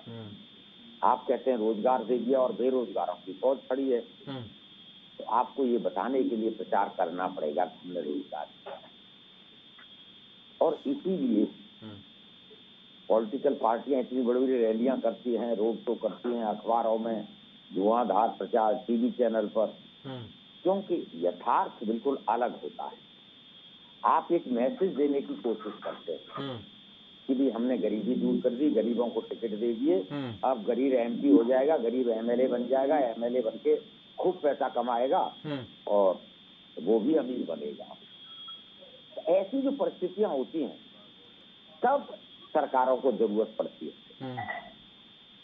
आप कहते हैं रोजगार दे दिया और बेरोजगारों की फौज खड़ी है, तो आपको ये बताने के लिए प्रचार करना पड़ेगा कि हमने रोजगार दिया। और इसीलिए पॉलिटिकल पार्टियां इतनी बड़ी बड़ी रैलियां करती हैं, रोड शो करती हैं, अखबारों में धुआंधार प्रचार, टीवी चैनल पर, क्योंकि यथार्थ बिल्कुल अलग होता है। आप एक मैसेज देने की कोशिश करते हैं कि भी हमने गरीबी दूर कर दी, गरीबों को टिकट दे दिए, अब गरीब एमपी हो जाएगा, गरीब एमएलए बन जाएगा, एमएलए बन के खूब पैसा कमाएगा और वो भी अमीर बनेगा। तो ऐसी जो परिस्थितियां होती हैं तब सरकारों को जरूरत पड़ती है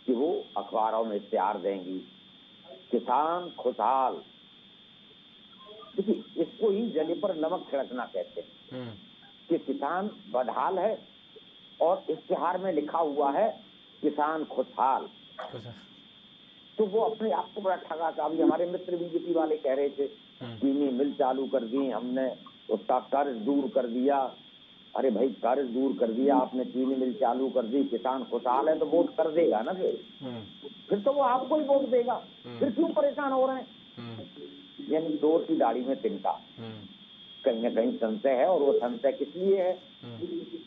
कि वो अखबारों में इश्तिहार देंगी, किसान खुशहाल। देखिए, इसको ही जले पर नमक छिड़कना कहते हैं कि किसान बदहाल है और इश्तिहार में लिखा हुआ है किसान खुशहाल, तो वो अपने आप को बड़ा ठगा था। अभी हमारे मित्र बीजेपी वाले कह रहे थे चीनी मिल चालू कर दी हमने, उसका कर्ज दूर कर दिया। अरे भाई, कर्ज दूर कर दिया आपने, चीनी मिल चालू कर दी, किसान खुशहाल है तो वोट कर देगा ना। फिर तो वो आपको ही वोट देगा, फिर क्यों परेशान हो रहे हैं? यानी 2 की दाढ़ी में तिनका। कहीं न कहीं संशय है। और वो संशय किस लिए है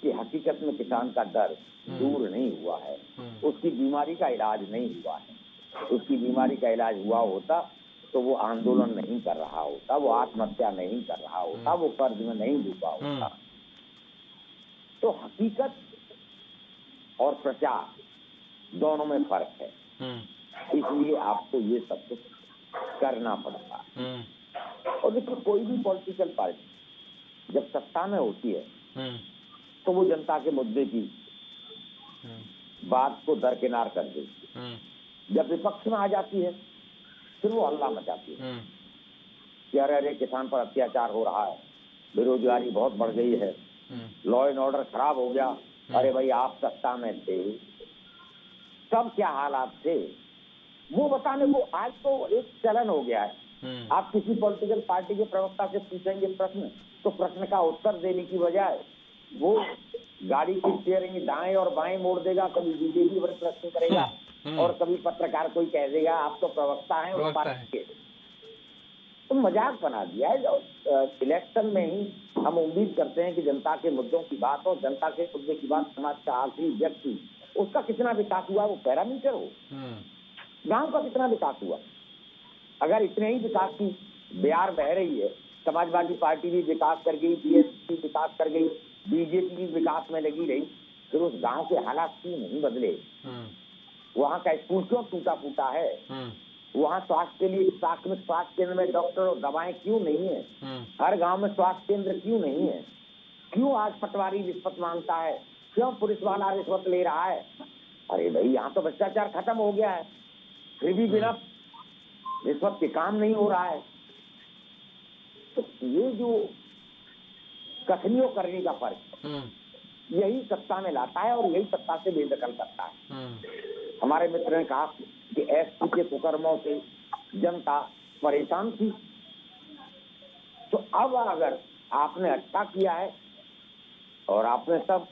कि हकीकत में किसान का दर्द दूर नहीं हुआ है, उसकी बीमारी का इलाज नहीं हुआ है। उसकी बीमारी का इलाज हुआ होता तो वो आंदोलन नहीं कर रहा होता, वो आत्महत्या नहीं कर रहा होता, वो कर्ज में नहीं डूबा होता। तो हकीकत और प्रचार दोनों में फर्क है, इसलिए आपको ये सब कुछ करना पड़ता है। और देखिए, कोई भी पॉलिटिकल पार्टी जब सत्ता में होती है तो वो जनता के मुद्दे की बात को दरकिनार कर देती। जब विपक्ष में आ जाती है फिर वो हल्ला मचाती है कि अरे किसान पर अत्याचार हो रहा है, बेरोजगारी बहुत बढ़ गई है, लॉ एंड ऑर्डर खराब हो गया। अरे भाई, आप सत्ता में थे तब क्या हालात थे वो बताने को आज तो एक चलन हो गया है। आप किसी पॉलिटिकल पार्टी के प्रवक्ता से पूछेंगे प्रश्न, तो प्रश्न का उत्तर देने की बजाय वो गाड़ी की स्टीयरिंग दाएं और बाएं मोड़ देगा, कभी बीजेपी पर प्रश्न करेगा और कभी पत्रकार कोई कह देगा आप तो प्रवक्ता हैं उस पार्टी के। तो मजाक बना दिया है। जो इलेक्शन में ही हम उम्मीद करते हैं कि जनता के मुद्दों की बात हो, जनता के मुद्दे की बात समाज का आखिरी व्यक्ति उसका कितना विकास हुआ वो पैरामीटर हो। गांव का कितना विकास हुआ, अगर इतने ही विकास की बयार बह रही है, समाजवादी पार्टी भी विकास कर गई, बीएसपी विकास कर गई, बीजेपी भी विकास में लगी रही, फिर उस गांव के हालात क्यों नहीं बदले? वहाँ का स्कूल क्यों टूटा फूटा है? वहाँ स्वास्थ्य के लिए प्राथमिक स्वास्थ्य केंद्र में डॉक्टर और दवाएं क्यों नहीं है? हर गांव में स्वास्थ्य केंद्र क्यों नहीं है? क्यों आज पटवारी रिश्वत मांगता है? क्यों पुलिस वाला रिश्वत ले रहा है? अरे भाई, यहाँ तो भ्रष्टाचार खत्म हो गया है, फिर भी बिना रिश्वत के काम नहीं हो रहा है। तो ये जो कथनियों करने का फर्क यही सत्ता में लाता है और यही सत्ता से बेदखल करता है। हमारे मित्र ने कहा कि एसपी के कुकर्मों से जनता परेशान थी, तो अब अगर आपने अच्छा किया है और आपने सब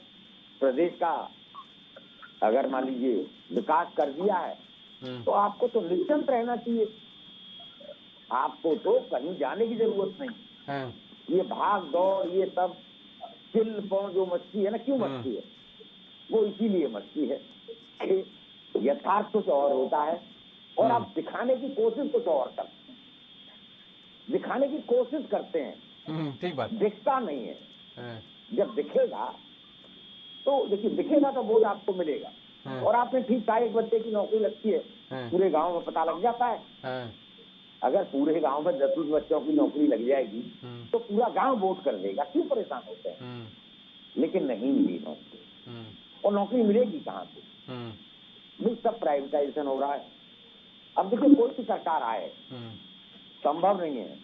प्रदेश का अगर मान लीजिए विकास कर दिया है तो आपको तो निश्चिंत रहना चाहिए, आपको तो कहीं जाने की जरूरत नहीं। ये भाग दौड़, ये सब चिल पौ जो मस्ती है ना, क्यों मस्ती है? वो इसीलिए मस्ती है कि यथार्थ कुछ और होता है और आप दिखाने की कोशिश कुछ और करते हैं, दिखाने की कोशिश करते हैं, ठीक बात, दिखता नहीं है। जब दिखेगा तो देखिए, दिखेगा तो बोझ आपको मिलेगा। और आपने ठीक कहा, एक बच्चे की नौकरी लगती है पूरे गांव में पता लग जाता है। अगर पूरे गांव में 10-20 बच्चों की नौकरी लग जाएगी तो पूरा गांव वोट कर देगा, क्यों परेशान होते हैं? लेकिन नहीं मिली नौकरी, और नौकरी मिलेगी कहाँ से? सब प्राइवेटाइजेशन हो रहा है। अब देखिए, कोई सी सरकार आए संभव नहीं है,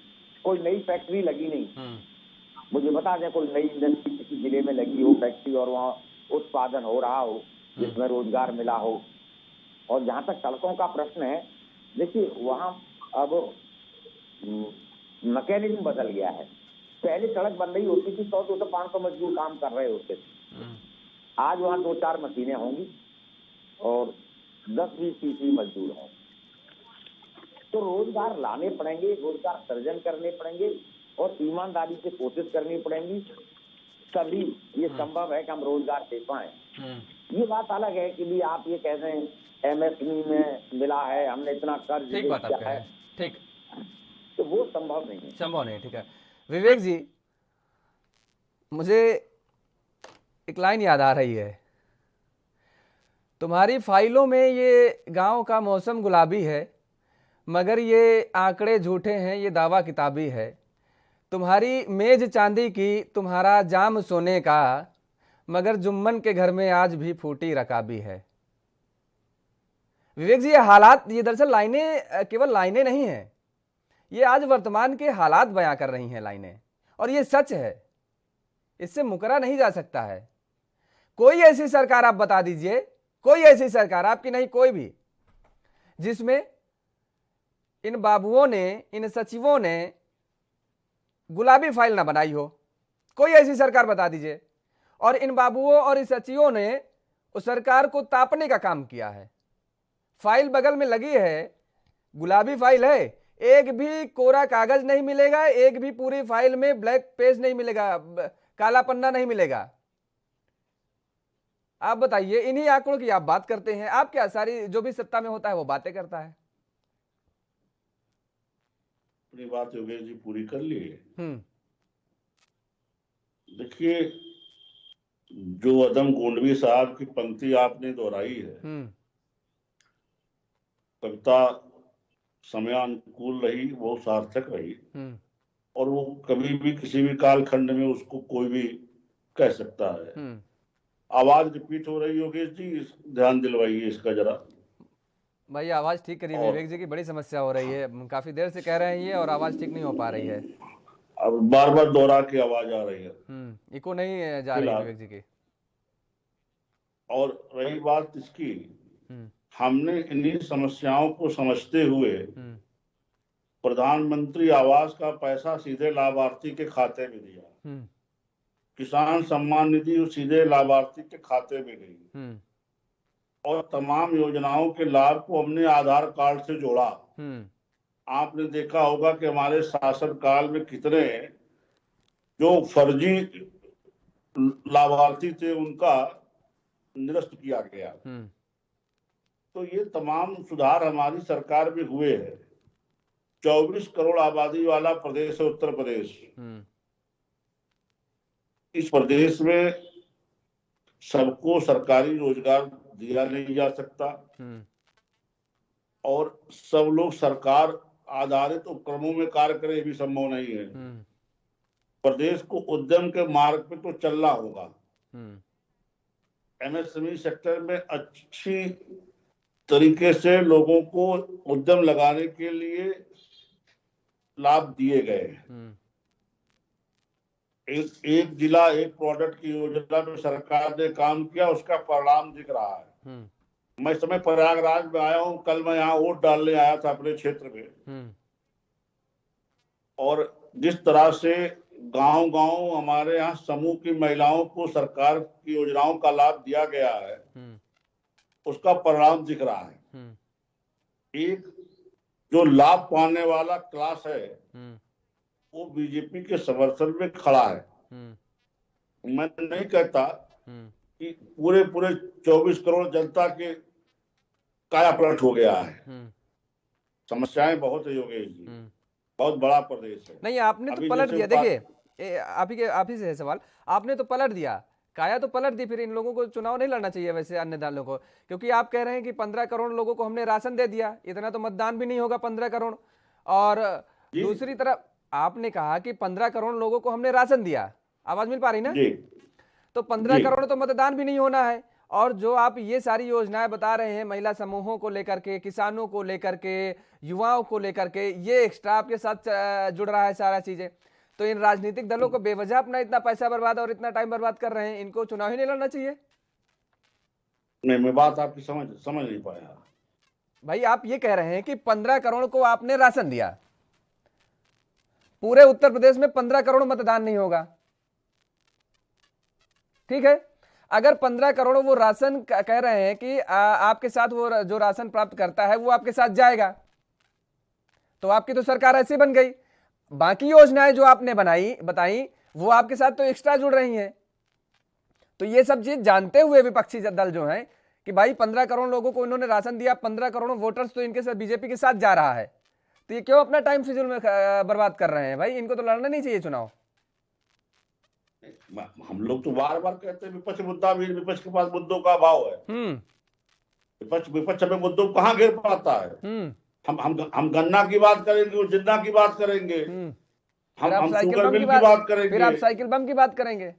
कोई नई फैक्ट्री लगी नहीं। मुझे बता दें कोई नई इंडस्ट्री किसी जिले में लगी हो फैक्ट्री और वहाँ उत्पादन हो रहा हो जिसमें रोजगार मिला हो। और जहाँ तक सड़कों का प्रश्न है, देखिए वहाँ अब मैकेनिज्म बदल गया है। पहले सड़क बन रही होती थी 100-500 मजदूर काम कर रहे होते थे, आज वहाँ 2-4 मशीनें होंगी और 10-20-30 मजदूर होंगे। तो रोजगार लाने पड़ेंगे, रोजगार सर्जन करने पड़ेंगे और ईमानदारी से कोशिश करनी पड़ेगी, तभी ये संभव है कि हम रोजगार दे पाए। ये बात अलग है कि भी आप ये कह रहे हैं एमएसएमई में मिला है, हमने इतना कर्ज दिया है, ठीक, तो वो संभव नहीं है, संभव नहीं। ठीक है विवेक जी, मुझे एक लाइन याद आ रही है, तुम्हारी फाइलों में ये गांव का मौसम गुलाबी है मगर ये आंकड़े झूठे हैं, ये दावा किताबी है। तुम्हारी मेज चांदी की, तुम्हारा जाम सोने का, मगर जुम्मन के घर में आज भी फूटी रकाबी है। विवेक जी, ये हालात, ये दरअसल लाइनें केवल लाइनें नहीं हैं, ये आज वर्तमान के हालात बयां कर रही हैं लाइनें, और ये सच है, इससे मुकरा नहीं जा सकता है। कोई ऐसी सरकार आप बता दीजिए, कोई ऐसी सरकार, आपकी नहीं कोई भी, जिसमें इन बाबुओं ने, इन सचिवों ने गुलाबी फाइल ना बनाई हो। कोई ऐसी सरकार बता दीजिए। और इन बाबुओं और इन सचिवों ने उस सरकार को तापने का काम किया है। फाइल बगल में लगी है, गुलाबी फाइल है, एक भी कोरा कागज नहीं मिलेगा, एक भी पूरी फाइल में ब्लैक पेज नहीं मिलेगा, काला पन्ना नहीं मिलेगा। आप बताइए, इन्हीं आंकड़ों की आप बात करते हैं। आप क्या सारी जो भी सत्ता में होता है वो बातें करता है? अपनी बात योगेश जी पूरी कर लिए। देखिए, जो अदम गोंडवी साहब की पंक्ति आपने दोहराई है, कविता समयानुकूल रही, वो सार्थक रही, और वो कभी भी किसी भी कालखंड में उसको कोई भी कह सकता है। आवाज रिपीट हो रही योगेश जी, ध्यान दिलवाइए इसका जरा। भाई आवाज ठीक करिए, विवेक जी की बड़ी समस्या हो रही है, काफी देर से कह रहे हैं ये और आवाज ठीक नहीं हो पा रही है। अब बार बार दोहरा के आवाज आ रही है, इको नहीं जा रही है विवेक जी की। और रही बात इसकी, हमने इन्हीं समस्याओं को समझते हुए प्रधानमंत्री आवास का पैसा सीधे लाभार्थी के खाते में दिया, किसान सम्मान निधि सीधे लाभार्थी के खाते में गई, और तमाम योजनाओं के लाभ को हमने आधार कार्ड से जोड़ा। आपने देखा होगा कि हमारे शासन काल में कितने जो फर्जी लाभार्थी थे उनका निरस्त किया गया। तो ये तमाम सुधार हमारी सरकार में हुए हैं। 24 करोड़ आबादी वाला प्रदेश है उत्तर प्रदेश। इस प्रदेश में सबको सरकारी रोजगार दिया नहीं जा सकता, और सब लोग सरकार आधारित उपक्रमों में कार्य करें ये भी संभव नहीं है। प्रदेश को उद्यम के मार्ग पे तो चलना होगा। एमएसएमई सेक्टर में अच्छी तरीके से लोगों को उद्यम लगाने के लिए लाभ दिए गए। एक जिला एक प्रोडक्ट की योजना में सरकार ने काम किया, उसका परिणाम दिख रहा है। मैं इस समय प्रयागराज में आया हूँ, कल मैं यहाँ वोट डालने आया था अपने क्षेत्र में, और जिस तरह से गांव-गांव हमारे यहाँ समूह की महिलाओं को सरकार की योजनाओं का लाभ दिया गया है, उसका परिणाम दिख रहा है। एक जो लाभ पाने वाला क्लास है वो बीजेपी के समर्थन में खड़ा है। मैं नहीं कहता कि पूरे 24 करोड़ जनता के काया पलट हो गया है। समस्याएं बहुत है योगेश जी, बहुत बड़ा प्रदेश है। नहीं, आपने तो पलट दिया। देखिए, आप ही से है सवाल, आपने तो पलट दिया, काया तो पलट दी। फिर इन लोगों को चुनाव नहीं लड़ना चाहिए वैसे अन्य दलों को, क्योंकि आप कह रहे हैं कि 15 करोड़ लोगों को हमने राशन दे दिया, इतना तो मतदान भी नहीं होगा 15 करोड़। और दूसरी तरफ आपने कहा कि 15 करोड़ लोगों को हमने राशन दिया। आवाज मिल पा रही ना? तो 15 करोड़ तो मतदान भी नहीं होना है। और जो आप ये सारी योजनाएं बता रहे हैं महिला समूहों को लेकर के, किसानों को लेकर के, युवाओं को लेकर के, ये एक्स्ट्रा आपके साथ जुड़ रहा है सारा चीजें। तो इन राजनीतिक दलों को बेवजह अपना इतना पैसा बर्बाद और इतना टाइम बर्बाद कर रहे हैं, इनको चुनाव ही नहीं लड़ना चाहिए? नहीं, मैं बात आपकी समझ नहीं पाया। भाई आप ये कह रहे हैं कि 15 करोड़ को आपने राशन दिया, पूरे उत्तर प्रदेश में 15 करोड़ मतदान नहीं होगा, ठीक है। अगर 15 करोड़ वो राशन कह रहे हैं कि आपके साथ वो जो राशन प्राप्त करता है वो आपके साथ जाएगा, तो आपकी तो सरकार ऐसे बन गई। बाकी योजनाएं जो आपने बताई वो आपके साथ तो एक्स्ट्रा जुड़ रही हैं। तो ये सब चीज जानते हुए विपक्षी दल जो हैं कि भाई 15 करोड़ लोगों को इन्होंने राशन दिया, 15 करोड़ वोटर्स तो इनके साथ बीजेपी के साथ जा रहा है, तो ये क्यों अपना टाइम फिजूल में बर्बाद कर रहे हैं? भाई इनको तो लड़ना नहीं चाहिए चुनाव। हम लोग तो बार बार कहते हैं विपक्ष मुद्दा भी, विपक्ष के पास मुद्दों का अभाव है। विपक्ष हमें मुद्दों को कहाँ घेर पाता है। हम गन्ना की बात करेंगे, वो जिन्ना की बात करेंगे, हम शुगर मिल की बात करेंगे, फिर आप साइकिल बम की बात करेंगे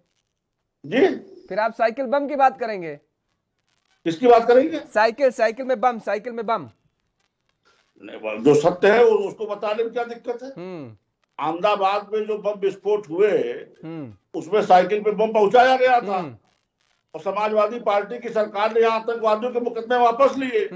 जी, फिर आप साइकिल बम की बात करेंगे। किसकी बात करेंगे? साइकिल में बम, साइकिल में बम। जो सत्य है उसको बताने में क्या दिक्कत है? अहमदाबाद में जो बम विस्फोट हुए उसमें साइकिल पे बम पहुंचाया गया था, और समाजवादी पार्टी की सरकार ने आतंकवादियों के मुकदमे वापस लिए,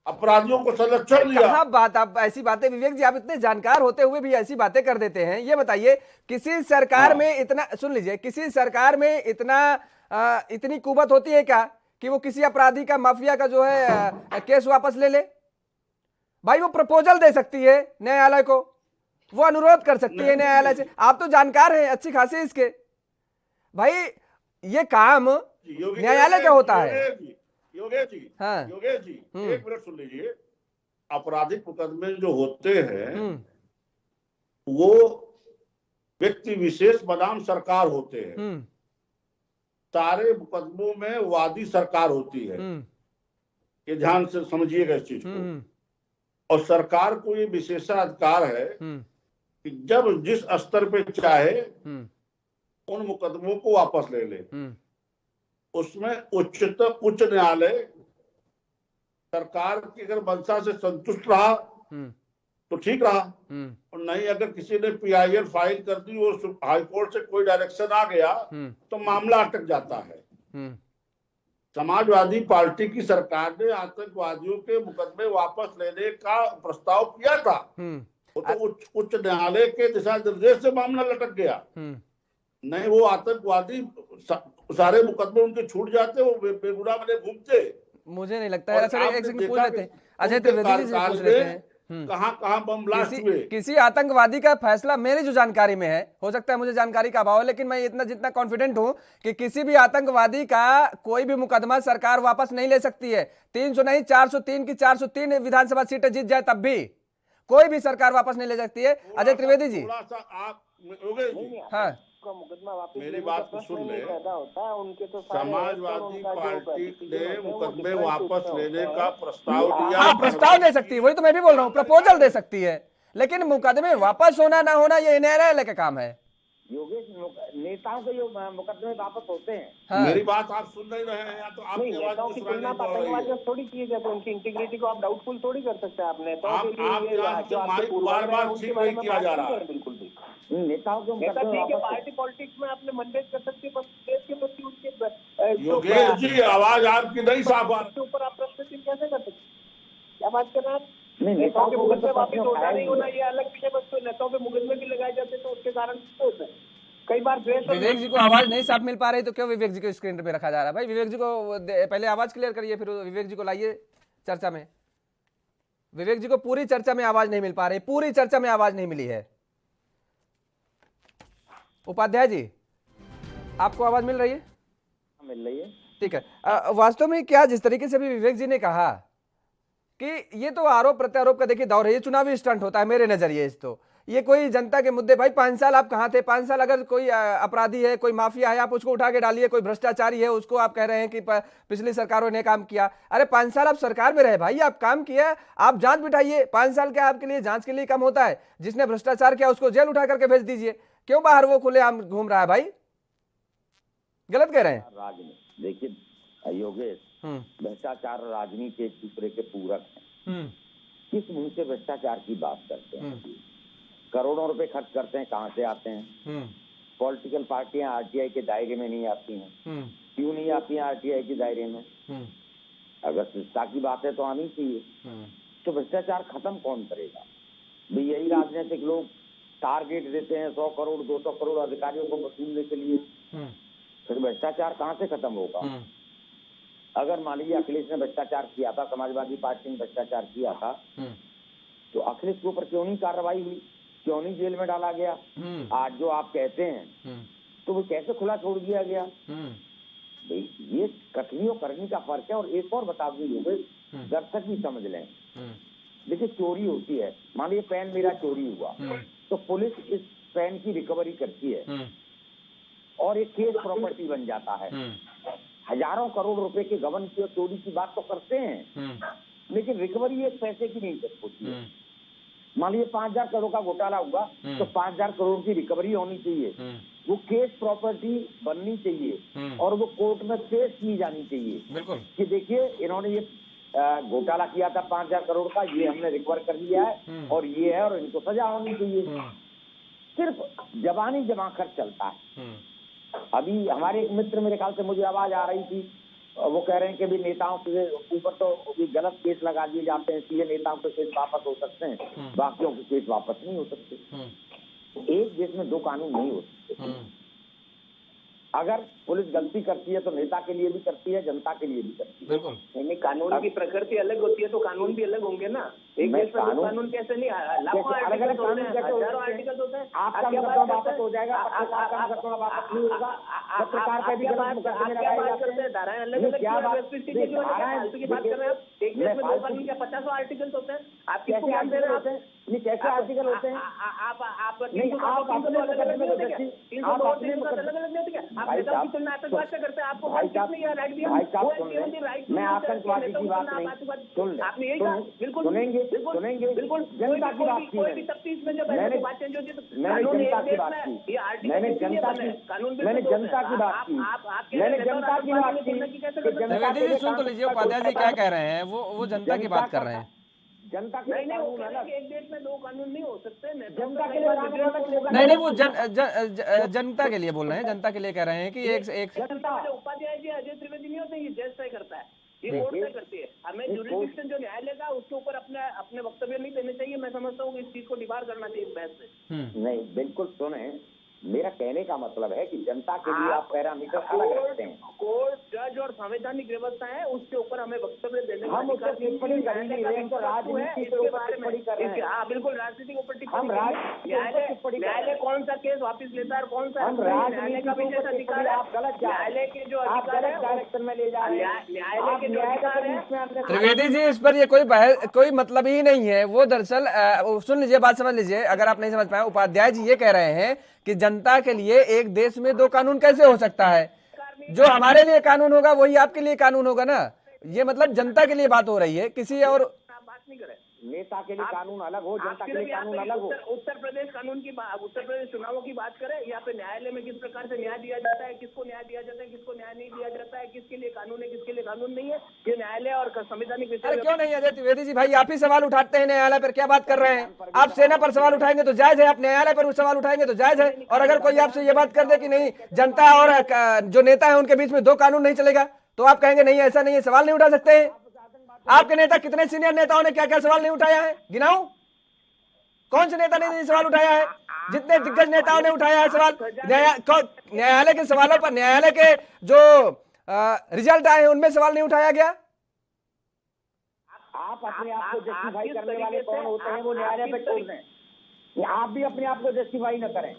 अपराधियों को संरक्षण दिया। कहाँ बात, आप ऐसी बातें विवेक जी, आप इतने जानकार होते हुए भी ऐसी बातें कर देते हैं। ये बताइए, किसी सरकार में इतना, सुन लीजिए, किसी सरकार में इतनी कुवत होती है क्या कि वो किसी अपराधी का, माफिया का जो है केस वापस ले ले? भाई वो प्रपोजल दे सकती है न्यायालय को, वो अनुरोध कर सकती है न्यायालय से। आप तो जानकार हैं अच्छी खासी इसके। भाई ये काम न्यायालय का होता है। योगेश जी, हाँ। योगेश जी, एक मिनट सुन लीजिए। आपराधिक मुकदमे जो होते हैं वो व्यक्ति विशेष बनाम सरकार होते हैं। सारे मुकदमों में वादी सरकार होती है, ये ध्यान से समझिएगा इस चीज को। और सरकार को ये विशेषाधिकार है कि जब जिस स्तर पे चाहे उन मुकदमों को वापस ले ले। उसमें उच्च न्यायालय सरकार की अगर मंशा से संतुष्ट रहा तो ठीक रहा, और नहीं अगर किसी ने PIL फाइल कर दी और हाईकोर्ट से कोई डायरेक्शन आ गया तो मामला अटक जाता है। समाजवादी पार्टी की सरकार ने आतंकवादियों के मुकदमे वापस लेने का प्रस्ताव किया था, वो तो उच्च न्यायालय के दिशा निर्देश से मामला लटक गया। नहीं वो आतंकवादी सारे मुकदमे उनके छूट जाते, वो बेगुनाह बने घूमते। मुझे नहीं लगता है। अच्छा एक सेकंड पूछ लेते हैं, अजय त्रिवेदी जी से पूछ लेते हैं, कहां बम ब्लास्ट हुए। किसी आतंकवादी का फैसला मेरी जो जानकारी में है, हो सकता है मुझे जानकारी का अभाव है, लेकिन मैं इतना जितना कॉन्फिडेंट हूं कि किसी भी आतंकवादी का कोई भी मुकदमा सरकार वापस नहीं ले सकती है। 300 नहीं 403 की 403 विधानसभा सीटें जीत जाए तब भी कोई भी सरकार वापस नहीं ले सकती है। अजय त्रिवेदी जी, थोड़ा सा आप हाँ मुकदमा वापस मेरी बात को सुन ले। होता है उनके तो समाजवादी पार्टी ने मुकदमे वापस लेने का प्रस्ताव दिया। हाँ प्रस्ताव दे सकती है, वही तो मैं भी बोल रहा हूँ, प्रपोजल दे सकती है, लेकिन मुकदमे वापस होना ना होना ये न्यायालय का काम है। योगेश, नेताओं के जो मुकदमे वापस होते हैं। हाँ। मेरी बात आप सुन नहीं रहे हैं या तो आपकी आवाज नेताओं की तुलना आतंकवादियों से थोड़ी की जाती है, उनकी इंटीग्रिटी को आप डाउटफुल थोड़ी कर सकते हैं। आप नेताओं के लिए बार ठीक नहीं किया जा रहा है। बिल्कुल भी नेताओं के नेता ठीक है, पार्टी पॉलिटिक्स में आपने मैंडेट कर सकते हैं, देश के प्रति उनके योगेश जी आवाज आपकी नहीं साफ आ रही, ऊपर आप प्रश्न कैसे कर सकते, क्या बात कर रहे हैं आप? नहीं, नेताओं के मुकदमे वापिस होना नहीं होना ये अलग विषय, बस तो नेताओं के मुकदमे भी लगाए जाते तो उसके कारण होता है। कई बार विवेक जी को आवाज नहीं साफ मिल पा रही तो क्यों विवेक जी को स्क्रीन पे रखा जा रहा है? भाई विवेक जी को पहले आवाज क्लियर करिए, फिर विवेक जी को लाइए चर्चा में। विवेक जी को पूरी चर्चा में आवाज नहीं मिल पा रही, पूरी चर्चा में आवाज नहीं मिली है। उपाध्याय जी आपको आवाज मिल रही है? मिल रही है, ठीक है। वास्तव में क्या जिस तरीके से भी विवेक जी ने कहा कि ये तो आरोप प्रत्यारोप का देखिए दौर है, ये चुनावी स्टंट होता है मेरे नजरिए से। तो ये कोई जनता के मुद्दे, भाई 5 साल आप कहाँ थे? 5 साल अगर कोई अपराधी है, कोई माफिया है, आप उसको उठा के डालिए, कोई भ्रष्टाचारी है उसको आप कह रहे हैं कि पिछली सरकारों ने काम किया। अरे 5 साल आप सरकार में रहे भाई, आप काम किया, आप जांच बिठाइए। 5 साल क्या आपके लिए जांच के लिए कम होता है? जिसने भ्रष्टाचार किया उसको जेल उठा करके भेज दीजिए, क्यों बाहर वो खुलेआम घूम रहा है? भाई गलत कह रहे हैं। राजनीति देखिए योगेश, भ्रष्टाचार राजनीति एक दूसरे के पूरक है। किस मुंह से भ्रष्टाचार की बात करते हैं? करोड़ों रुपए खर्च करते हैं, कहाँ से आते हैं? पॉलिटिकल पार्टियां RTI के दायरे में नहीं आती हैं। क्यों नहीं आती हैं RTI के दायरे में? अगर शिक्षा की बात है तो आनी चाहिए। तो भ्रष्टाचार खत्म कौन करेगा भाई? यही राजनीतिक लोग टारगेट देते हैं 100 करोड़ 200 करोड़ अधिकारियों को वसूलने के लिए, फिर भ्रष्टाचार कहाँ से खत्म होगा? अगर मान लीजिए अखिलेश ने भ्रष्टाचार किया था, समाजवादी पार्टी ने भ्रष्टाचार किया था, तो अखिलेश के ऊपर क्यों नहीं कार्रवाई हुई? क्यों नहीं जेल में डाला गया? आज जो आप कहते हैं तो वो कैसे खुला छोड़ दिया गया? भाई ये कथनी और करनी का फर्क है। और एक और बता दीजिए, दर्शक भी समझ लें, देखिए चोरी होती है, मान लीजिए पेन मेरा चोरी हुआ, तो पुलिस इस पेन की रिकवरी करती है और एक केस प्रॉपर्टी बन जाता है। हजारों करोड़ रुपए के गबन की और चोरी की बात तो करते हैं, लेकिन रिकवरी एक पैसे की नहीं होती है। मान लीजिए 5000 करोड़ का घोटाला हुआ तो 5000 करोड़ की रिकवरी होनी चाहिए, वो केस प्रॉपर्टी बननी चाहिए और वो कोर्ट में पेश की जानी चाहिए कि देखिए इन्होंने ये घोटाला किया था 5000 करोड़ का, ये हमने रिकवर कर लिया है और ये है और इनको सजा होनी चाहिए। सिर्फ जबानी जमा खर्च चलता है। अभी हमारे एक मित्र, मेरे ख्याल से मुझे आवाज आ रही थी, वो कह रहे हैं कि भी नेताओं के ऊपर तो भी गलत केस लगा दिए जाते हैं, इसलिए नेताओं के केस वापस हो सकते हैं, बाकियों के केस वापस नहीं हो सकते। एक देश में 2 कानून नहीं हो सकते। अगर पुलिस गलती करती है तो नेता के लिए भी करती है, जनता के लिए भी करती है। बिल्कुल। कानून की प्रकृति अलग होती है तो कानून भी अलग होंगे ना। एक देश में कानून कैसे नहीं, लाखों आर्टिकल होते हैं, हजारों आर्टिकल होते हैं। आपका मुकदमा वापस हो जाएगा, पत्रकार का मुकदमा वापस नहीं होगा, पत्रकार का भी क्या बात करते हैं, धाराएं अलग अलग फालतू की बात कर रहे हैं आप। एक देश में 2 कानून क्या 50 आर्टिकल होते हैं, आप किसको ध्यान दे रहे हैं? ये कैसे आर्टिकल होते हैं? आप नहीं, आप अपने अलग अलग नहीं होते क्या? 302 अलग अलग नहीं होते क्या? आप नेताओं की तुलना आतंकवाद से करते हैं, आपको किसने राइट दिया? मैं आतंकवादी की बात नहीं, सुन आपने यही कहा, बिल्कुल सुनेंगे, बिल्कुल जनता की बात की कोई भी तफ्तीश में जब मैंने बात चेंज होती है तो मैंने कानून जनता एक की देश बात में, की, ये आर्टिकल मैंने जनता की, कानून मैंने जनता की बात की, मैंने जनता की बात की। द्विवेदी जी सुन तो लीजिए, उपाध्याय जी क्या कह रहे हैं, वो जनता की बात कर रहे हैं। जनता के लिए कानून अलग, एक देश में 2 कानून नहीं हो सकते। जनता के लिए कानून अलग। नहीं वो जनता के लिए बोल रहे हैं, जनता के लिए कह रहे हैं कि एक उपाध्याय जी अजय त्रिवेदी नहीं होते, ये जज तय करता है, ये कोर्ट तय करती है। हमें जुरिडिक्शन जो न्यायालय का उसके ऊपर अपने वक्तव्य नहीं देने चाहिए। मैं समझता हूँ इस चीज को डिबार करना चाहिए इस बहस से। नहीं, बिल्कुल सुने, मेरा कहने का मतलब है कि जनता के लिए आप पैरामीटर अलग रखते हैं। कोर्ट, जज और संवैधानिक व्यवस्था है, उसके ऊपर हमें वक्तव्य देने हम उस पर टिप्पणी कर नहीं रहे हैं, तो राजनीति के ऊपर टिप्पणी कर रहे हैं। हाँ बिल्कुल, राजनीति के ऊपर हम न्यायालय कौन सा केस वापस लेता है और कौन सा हम न्यायालय का विशेष अधिकार, आप गलत न्यायालय के जो आप गलत डायरेक्शन में ले जा रहे हैं। न्यायालय के जो अधिकार है। त्रिवेदी जी इस पर ये कोई मतलब ही नहीं है। वो दरअसल सुन लीजिए, बात समझ लीजिए, अगर आप नहीं समझ पाए, उपाध्याय जी ये कह रहे हैं कि जनता के लिए एक देश में 2 कानून कैसे हो सकता है? जो हमारे लिए कानून होगा वही आपके लिए कानून होगा ना। ये मतलब जनता के लिए बात हो रही है, किसी और बात नहीं करें। नेता के लिए कानून अलग हो, जनता के लिए कानून अलग हो। उत्तर प्रदेश कानून की उत्तर प्रदेश चुनावों की बात करें, यहाँ पे न्यायालय में किस प्रकार से न्याय दिया जाता है, किसको न्याय दिया जाता है, किसको न्याय नहीं दिया जाता है, किसके लिए कानून है, किसके लिए कानून नहीं है, ये न्यायालय और संवैधानिक विषय। क्यों नहीं अजय त्रिवेदी जी, भाई आप ही सवाल उठाते हैं न्यायालय पर, क्या बात कर रहे हैं? आप सेना पर सवाल उठाएंगे तो जायज है, आप न्यायालय पर सवाल उठाएंगे तो जायज है। और अगर कोई आपसे ये बात कर दे कि नहीं, जनता और जो नेता है उनके बीच में 2 कानून नहीं चलेगा, तो आप कहेंगे नहीं ऐसा नहीं है, सवाल नहीं उठा सकते हैं। आपके नेता, कितने सीनियर नेताओं ने क्या क्या सवाल नहीं उठाया है, गिनाऊं? कौन से नेता ने सवाल उठाया है? जितने दिग्गज नेताओं ने उठाया है सवाल। न्यायालय के सवालों पर, न्यायालय के जो रिजल्ट आए हैं उनमें सवाल नहीं उठाया गया। आप अपने आप को जस्टिफाई करने वाले कौन होते हैं, वो न्यायालय पे छोड़ दें। आप भी अपने आप को जस्टिफाई न करें।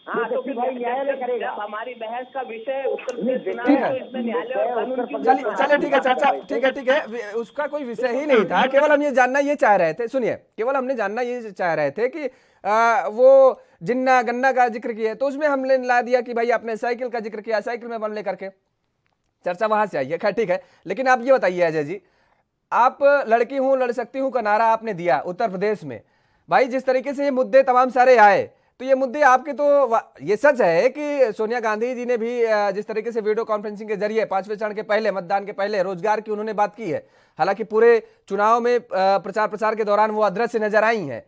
हाँ, तो फिर न्यायालय करेगा। हमारी बहस का विषय उत्तर प्रदेश चुनाव है, तो इसमें न्यायालय और कानून की। चलिए ठीक है चर्चा, ठीक है, उसका कोई विषय ही नहीं था। केवल हम ये जानना ये चाह रहे थे, सुनिए, केवल हमने जानना ये चाह रहे थे कि वो जिन्ना गन्ना का जिक्र किया, तो उसमें हमने ला दिया कि भाई आपने साइकिल का जिक्र किया, साइकिल में बन लेकर के चर्चा वहां से आई है। खैर ठीक है, लेकिन आप ये बताइए अजय जी, आप लड़की हूं लड़ सकती हूं का नारा आपने दिया उत्तर प्रदेश में, भाई जिस तरीके से ये मुद्दे तमाम सारे आए, तो ये मुद्दे आपके, तो ये सच है कि सोनिया गांधी जी ने भी जिस तरीके से वीडियो कॉन्फ्रेंसिंग के जरिए 5वें चरण के पहले, मतदान के पहले रोजगार की उन्होंने बात की है। हालांकि पूरे चुनाव में प्रचार के दौरान वो अदृश्य नजर आई हैं,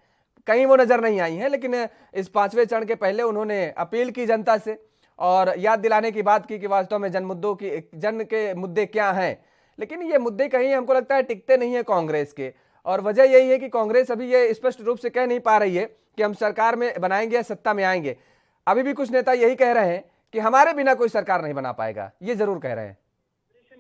कहीं वो नजर नहीं आई हैं, लेकिन इस 5वें चरण के पहले उन्होंने अपील की जनता से और याद दिलाने की बात की कि वास्तव में जन के मुद्दे क्या हैं। लेकिन ये मुद्दे कहीं हमको लगता है टिकते नहीं है कांग्रेस के, और वजह यही है कि कांग्रेस अभी ये स्पष्ट रूप से कह नहीं पा रही है कि हम सरकार में बनाएंगे या सत्ता में आएंगे। अभी भी कुछ नेता यही कह रहे हैं कि हमारे बिना कोई सरकार नहीं बना पाएगा, ये जरूर कह रहे हैं।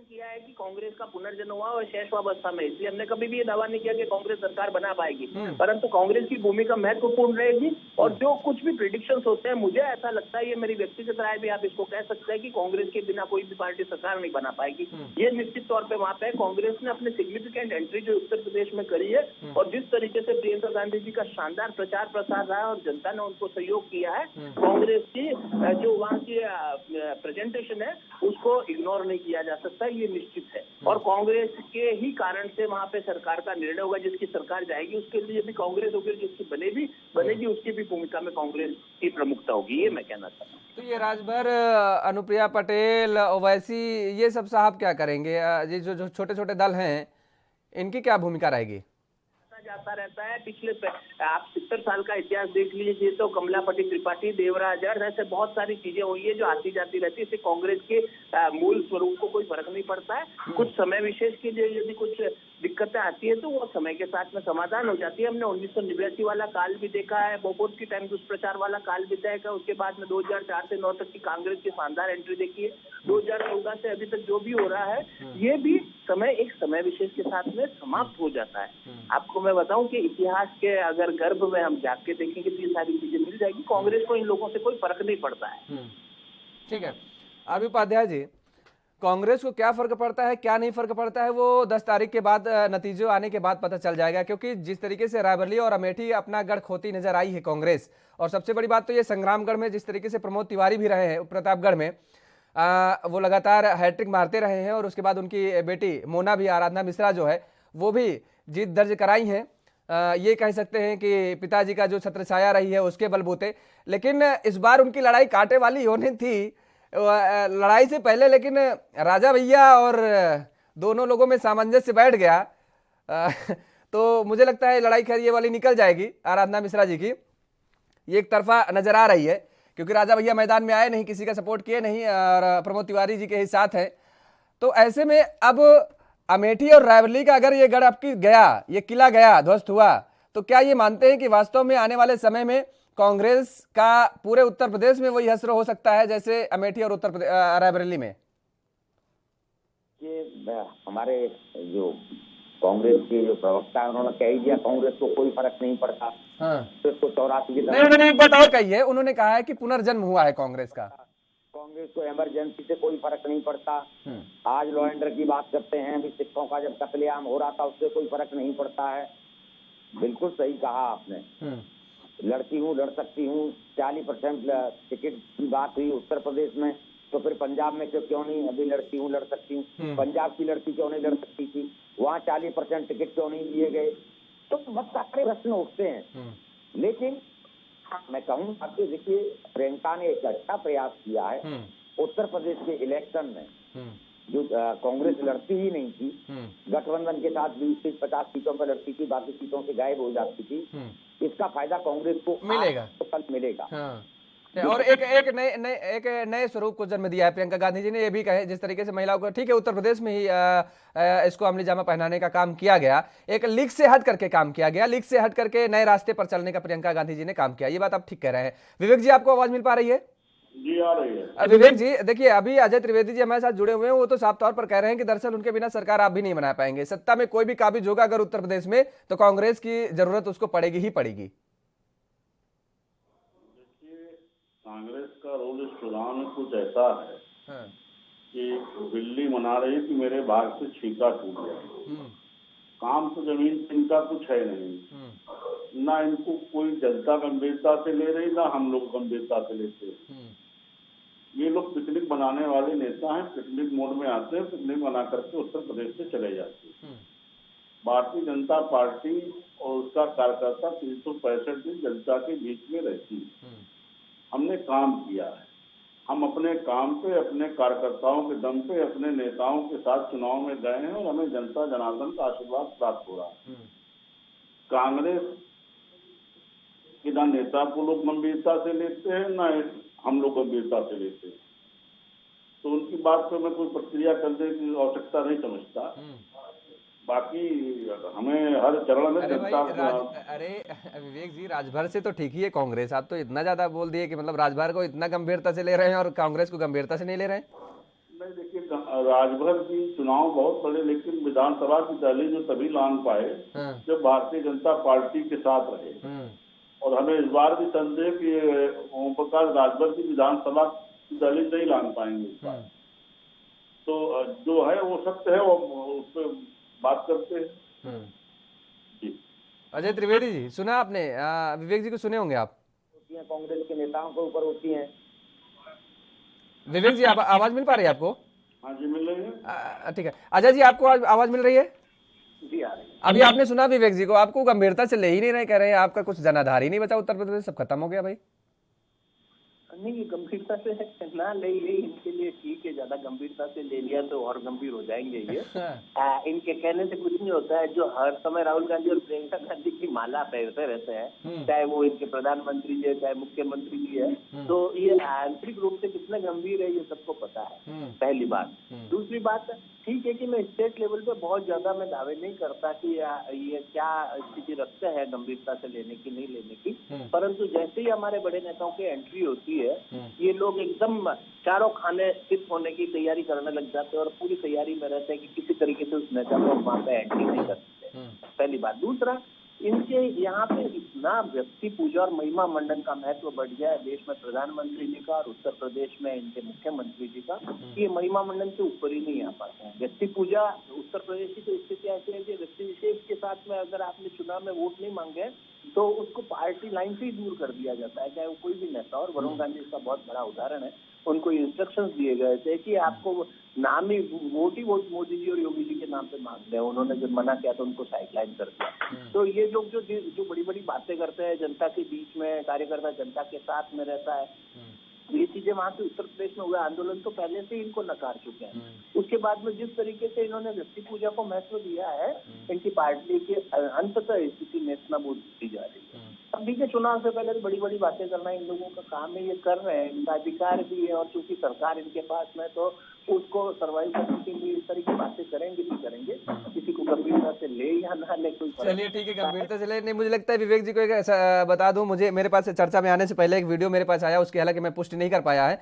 किया है कि कांग्रेस का पुनर्जन्म हुआ और शैशवावस्था में, इसलिए हमने कभी भी ये दावा नहीं किया कि कांग्रेस सरकार बना पाएगी, परंतु कांग्रेस की भूमिका महत्वपूर्ण रहेगी। और जो कुछ भी प्रेडिक्शंस होते हैं, मुझे ऐसा लगता है, ये मेरी व्यक्तिगत राय भी आप इसको कह सकते हैं कि कांग्रेस के बिना कोई भी पार्टी सरकार नहीं बना पाएगी। ये निश्चित तौर पर वहां पे कांग्रेस ने अपने सिग्निफिकेंट एंट्री जो उत्तर प्रदेश में करी है, और जिस तरीके से प्रियंका गांधी जी का शानदार प्रचार प्रसार रहा है और जनता ने उनको सहयोग किया है, कांग्रेस की जो वहाँ की प्रेजेंटेशन है उसको इग्नोर नहीं किया जा सकता, ये निश्चित है। और कांग्रेस के ही कारण से वहां पे सरकार का निर्णय होगा, जिसकी सरकार जाएगी उसके लिए भी कांग्रेस होगी, जिसकी बनेगी उसकी भी भूमिका में कांग्रेस की प्रमुखता होगी, ये मैं कहना चाहता हूँ। तो ये राजभर अनुप्रिया पटेल, ओवैसी, ये सब साहब क्या करेंगे? ये जो छोटे छोटे दल हैं, इनकी क्या भूमिका रहेगी? जाता रहता है। पिछले आप 70 साल का इतिहास देख लीजिए तो कमलापति त्रिपाठी, देवराज, ऐसे बहुत सारी चीजें हुई है जो आती जाती रहती है। इससे कांग्रेस के मूल स्वरूप को कोई फर्क नहीं पड़ता है। कुछ समय विशेष के लिए यदि कुछ दिक्कतें आती है तो वो समय के साथ में समाधान हो जाती है। हमने 1989 वाला काल भी देखा है, बोफोर्स की टाइम दुष्प्रचार वाला काल भी देखा है, उसके बाद में 2004 से 9 तक की कांग्रेस की शानदार एंट्री देखी है, 2014 से अभी तक जो भी हो रहा है ये भी एक समय विशेष के साथ में समाप्त हो जाता है। आपको मैं बताऊं कि इतिहास के अगर गर्भ में हम जाके देखेंगे तो ये सारी चीजें मिल जाएगी। कांग्रेस को इन लोगों से कोई फर्क नहीं पड़ता है। ठीक है, अभी उपाध्याय जी, कांग्रेस को क्या फर्क पड़ता है क्या नहीं फर्क पड़ता है वो 10 तारीख के बाद नतीजे आने के बाद पता चल जाएगा, क्योंकि जिस तरीके से रायबरेली और अमेठी अपना गढ़ खोती नजर आई है कांग्रेस, और सबसे बड़ी बात तो ये संग्रामगढ़ में जिस तरीके से प्रमोद तिवारी भी रहे हैं, प्रतापगढ़ में वो लगातार हैट्रिक मारते रहे हैं, और उसके बाद उनकी बेटी मोना भी, आराधना मिश्रा जो है वो भी जीत दर्ज कराई हैं। ये कह सकते हैं कि पिताजी का जो छत्रछाया रही है उसके बलबूते, लेकिन इस बार उनकी लड़ाई कांटे वाली होनी थी लड़ाई से पहले, लेकिन राजा भैया और दोनों लोगों में सामंजस्य बैठ गया। तो मुझे लगता है लड़ाई खैर ये वाली निकल जाएगी आराधना मिश्रा जी की, ये एक तरफा नजर आ रही है, क्योंकि राजा भैया मैदान में आए नहीं, किसी का सपोर्ट किए नहीं, और प्रमोद तिवारी जी के ही साथ हैं। तो ऐसे में अब अमेठी और रायबरेली का अगर ये गढ़ आपकी गया, ये किला गया, ध्वस्त हुआ, तो क्या ये मानते हैं कि वास्तव में आने वाले समय में कांग्रेस का पूरे उत्तर प्रदेश में वही असर हो सकता है जैसे अमेठी और उत्तर प्रदेश रायबरेली में? ये हमारे जो कांग्रेस के जो प्रवक्ता है उन्होंने कह दिया कांग्रेस को कोई फर्क नहीं पड़ता। हाँ। तो 84 की नहीं, एक बात और कही है, उन्होंने कहा है कि पुनर्जन्म हुआ है कांग्रेस का। कांग्रेस को इमरजेंसी से कोई फर्क नहीं पड़ता। आज लॉ एंडर की बात करते हैं, अभी सिखों का जब कत्लेआम हो रहा था उससे कोई फर्क नहीं पड़ता है। बिल्कुल सही कहा आपने। लड़ती हूँ, लड़ सकती हूँ, 40% टिकट की बात हुई उत्तर प्रदेश में, तो फिर पंजाब में क्यों नहीं अभी लड़ती हूँ, लड़ सकती हूँ? पंजाब की लड़की क्यों नहीं लड़ सकती थी? वहाँ 40% टिकट क्यों नहीं दिए गए? तो बहुत सारे प्रश्न उठते हैं। लेकिन मैं कहूँ आपके, देखिए प्रियंका ने एक अच्छा प्रयास किया है। उत्तर प्रदेश के इलेक्शन में जो कांग्रेस लड़ती ही नहीं थी, गठबंधन के साथ 20 से 50 सीटों पर लड़ती थी, बाकी सीटों से गायब हो जाती थी। इसका फायदा कांग्रेस को मिलेगा, तो कल मिलेगा। और एक नए स्वरूप को जन्म दिया है प्रियंका गांधी जी ने। ये भी कहे जिस तरीके से महिलाओं को, ठीक है उत्तर प्रदेश में ही इसको अमली जामा पहनाने का काम किया गया, एक लीग से हट करके काम किया गया, लीग से हट करके नए रास्ते पर चलने का प्रियंका गांधी जी ने काम किया। ये बात आप ठीक कह रहे हैं। विवेक जी, आपको आवाज मिल पा रही है? जी आ रही है। विवेक जी देखिए, अभी अजय त्रिवेदी जी हमारे साथ जुड़े हुए हैं, वो तो साफ तौर पर कह रहे हैं कि दरअसल उनके बिना सरकार आप भी नहीं बना पाएंगे। सत्ता में कोई भी काबिज होगा अगर उत्तर प्रदेश में, तो कांग्रेस की जरूरत उसको पड़ेगी ही पड़ेगी। कांग्रेस का रोल इस चुनाव में कुछ ऐसा है कि बिल्ली मना रही कि मेरे भाग से छीका टूट गया। काम तो जमीन पे इनका कुछ है नहीं, ना इनको कोई जनता गंभीरता से ले रही, ना हम लोग गंभीरता से लेते हैं। ये लोग पिकनिक बनाने वाले नेता हैं, पिकनिक मोड में आते हैं, पिकनिक बना करके उत्तर प्रदेश से चले जाते हैं। भारतीय जनता पार्टी और उसका कार्यकर्ता 365 दिन जनता के बीच में रहती है। हमने काम किया है, हम अपने काम पे, अपने कार्यकर्ताओं के दम पे, अपने नेताओं के साथ चुनाव में गए हैं और हमें जनता जनार्दन का आशीर्वाद प्राप्त हो रहा है। कांग्रेस के ना नेता को लोग गंभीरता से लेते हैं, ना हम लोग गंभीरता से लेते हैं, तो उनकी बात पर मैं कोई प्रतिक्रिया करने की आवश्यकता नहीं समझता। बाकी हमें हर चरण में अरे विवेक जी, राजभर से तो ठीक ही है कांग्रेस, आप तो इतना ज्यादा बोल दिए कि मतलब राजभर को इतना गंभीरता से ले रहे हैं और कांग्रेस को गंभीरता से नहीं ले रहे हैं। नहीं देखिए, राजभर की चुनाव बहुत बड़े, लेकिन विधानसभा की दहलीज जो तभी लांग पाए जब भारतीय जनता पार्टी के साथ रहे। और हमें इस बार भी संदेह कि ओम प्रकाश राजभर की विधानसभा की दहलीज नहीं लांग पाएंगे इस बार। तो जो है वो सत्य है, वो उस पर बात करते हैं। अजय त्रिवेदी जी, सुना आपने? विवेक जी को सुने होंगे आप? कांग्रेस के नेताओं के ऊपर होती हैं। विवेक जी, आवाज मिल पा रही है आपको? हाँ जी, मिल रही है। ठीक है। अजय जी, आपको आवाज मिल रही है? जी आ रही है। अभी आपने सुना विवेक जी को, आपको गंभीरता से ले ही नहीं रहे, कह रहे हैं आपका कुछ जनाधार ही नहीं बचा उत्तर प्रदेश, सब खत्म हो गया भाई। नहीं, गंभीरता से ना ले इनके लिए ठीक है, ज्यादा गंभीरता से ले लिया तो और गंभीर हो जाएंगे ये। इनके कहने से कुछ नहीं होता है। जो हर समय राहुल गांधी और प्रियंका गांधी की माला पहनते रहते हैं, चाहे वो इनके प्रधानमंत्री जी है, चाहे मुख्यमंत्री जी है, तो ये आंतरिक रूप से कितना गंभीर है ये सबको पता है, पहली बात। दूसरी बात, ठीक है कि मैं स्टेट लेवल पे बहुत ज्यादा मैं दावे नहीं करता कि ये क्या स्थिति रखते हैं गंभीरता से लेने की नहीं लेने की, परंतु जैसे ही हमारे बड़े नेताओं की एंट्री होती है ये लोग एकदम चारों खाने स्थित होने की तैयारी करने लग जाते हैं और पूरी तैयारी में रहते हैं कि किसी तरीके से उस नेता को वहां पे एंट्री नहीं कर सकते। पहली बात। दूसरा, इनके यहाँ पे इतना व्यक्ति पूजा और महिमा मंडन का महत्व बढ़ गया है देश में प्रधानमंत्री जी का और उत्तर प्रदेश में इनके मुख्यमंत्री जी का, ये महिमा मंडन से ऊपर ही नहीं आ पाते हैं। व्यक्ति पूजा उत्तर प्रदेश की तो स्थिति ऐसी है कि व्यक्ति विशेष के साथ में अगर आपने चुनाव में वोट नहीं मांगे तो उसको पार्टी लाइन से ही दूर कर दिया जाता है, चाहे वो कोई भी नेता। और वरुण गांधी इसका बहुत बड़ा उदाहरण है। उनको इंस्ट्रक्शंस दिए गए थे कि आपको नाम ही वोट मोदी जी और योगी जी के नाम पे मांगते हैं, उन्होंने जब मना किया तो उनको साइडलाइन कर दिया। तो ये लोग जो बड़ी बड़ी बातें करते हैं जनता के बीच में, कार्यकर्ता जनता के साथ में रहता है, ये चीजें वहां से उत्तर प्रदेश में हुए आंदोलन तो पहले से इनको नकार चुके हैं। उसके बाद में जिस तरीके से इन्होंने व्यक्ति पूजा को महत्व दिया है, इनकी पार्टी के अंततः स्थिति नेस्तनाबूद होती जा रही है। अभी के चुनाव से पहले बड़ी बड़ी बातें करना इन लोगों का काम है, ये कर रहे हैं, इनका अधिकार भी है और चूंकि सरकार इनके पास में तो उसको सर्वाइव करने के लिए इस तरह की बातें करेंगे भी करेंगे। किसी को गंभीरता से ले या ना ले कोई, चलिए ठीक है, गंभीरता से ले नहीं। मुझे लगता है विवेक जी को एक ऐसा बता दूं, मुझे मेरे पास चर्चा में आने से पहले एक वीडियो मेरे पास आया, उसकी हालांकि मैं पुष्टि नहीं कर पाया है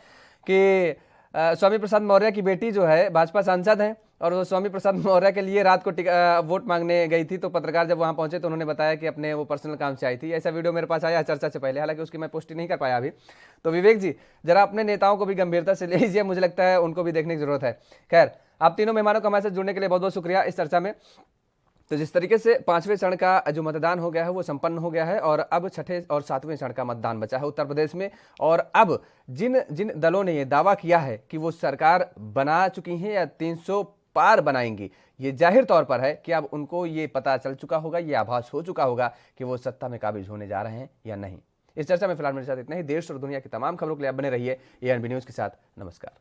कि स्वामी प्रसाद मौर्य की बेटी जो है भाजपा सांसद हैं और वो स्वामी प्रसाद मौर्य के लिए रात को वोट मांगने गई थी। तो पत्रकार जब वहां पहुंचे तो उन्होंने बताया कि अपने वो पर्सनल काम से आई थी। ऐसा वीडियो मेरे पास आया है चर्चा से पहले, हालांकि उसकी मैं पुष्टि नहीं कर पाया अभी। तो विवेक जी जरा अपने नेताओं को भी गंभीरता से ले लीजिए, मुझे लगता है उनको भी देखने की जरूरत है। खैर, आप तीनों मेहमानों को हमारे साथ जुड़ने के लिए बहुत बहुत शुक्रिया इस चर्चा में। तो जिस तरीके से 5वें चरण का जो मतदान हो गया है वो संपन्न हो गया है और अब 6ठे और 7वें चरण का मतदान बचा है उत्तर प्रदेश में। और अब जिन जिन दलों ने ये दावा किया है कि वो सरकार बना चुकी हैं या 300 पार बनाएंगी, ये जाहिर तौर पर है कि अब उनको ये पता चल चुका होगा, ये आभास हो चुका होगा कि वो सत्ता में काबिज होने जा रहे हैं या नहीं। इस चर्चा में फिलहाल मेरे साथ इतना ही। देश और दुनिया की तमाम खबरों के लिए आप बने रहिए एएनबी न्यूज के साथ। नमस्कार।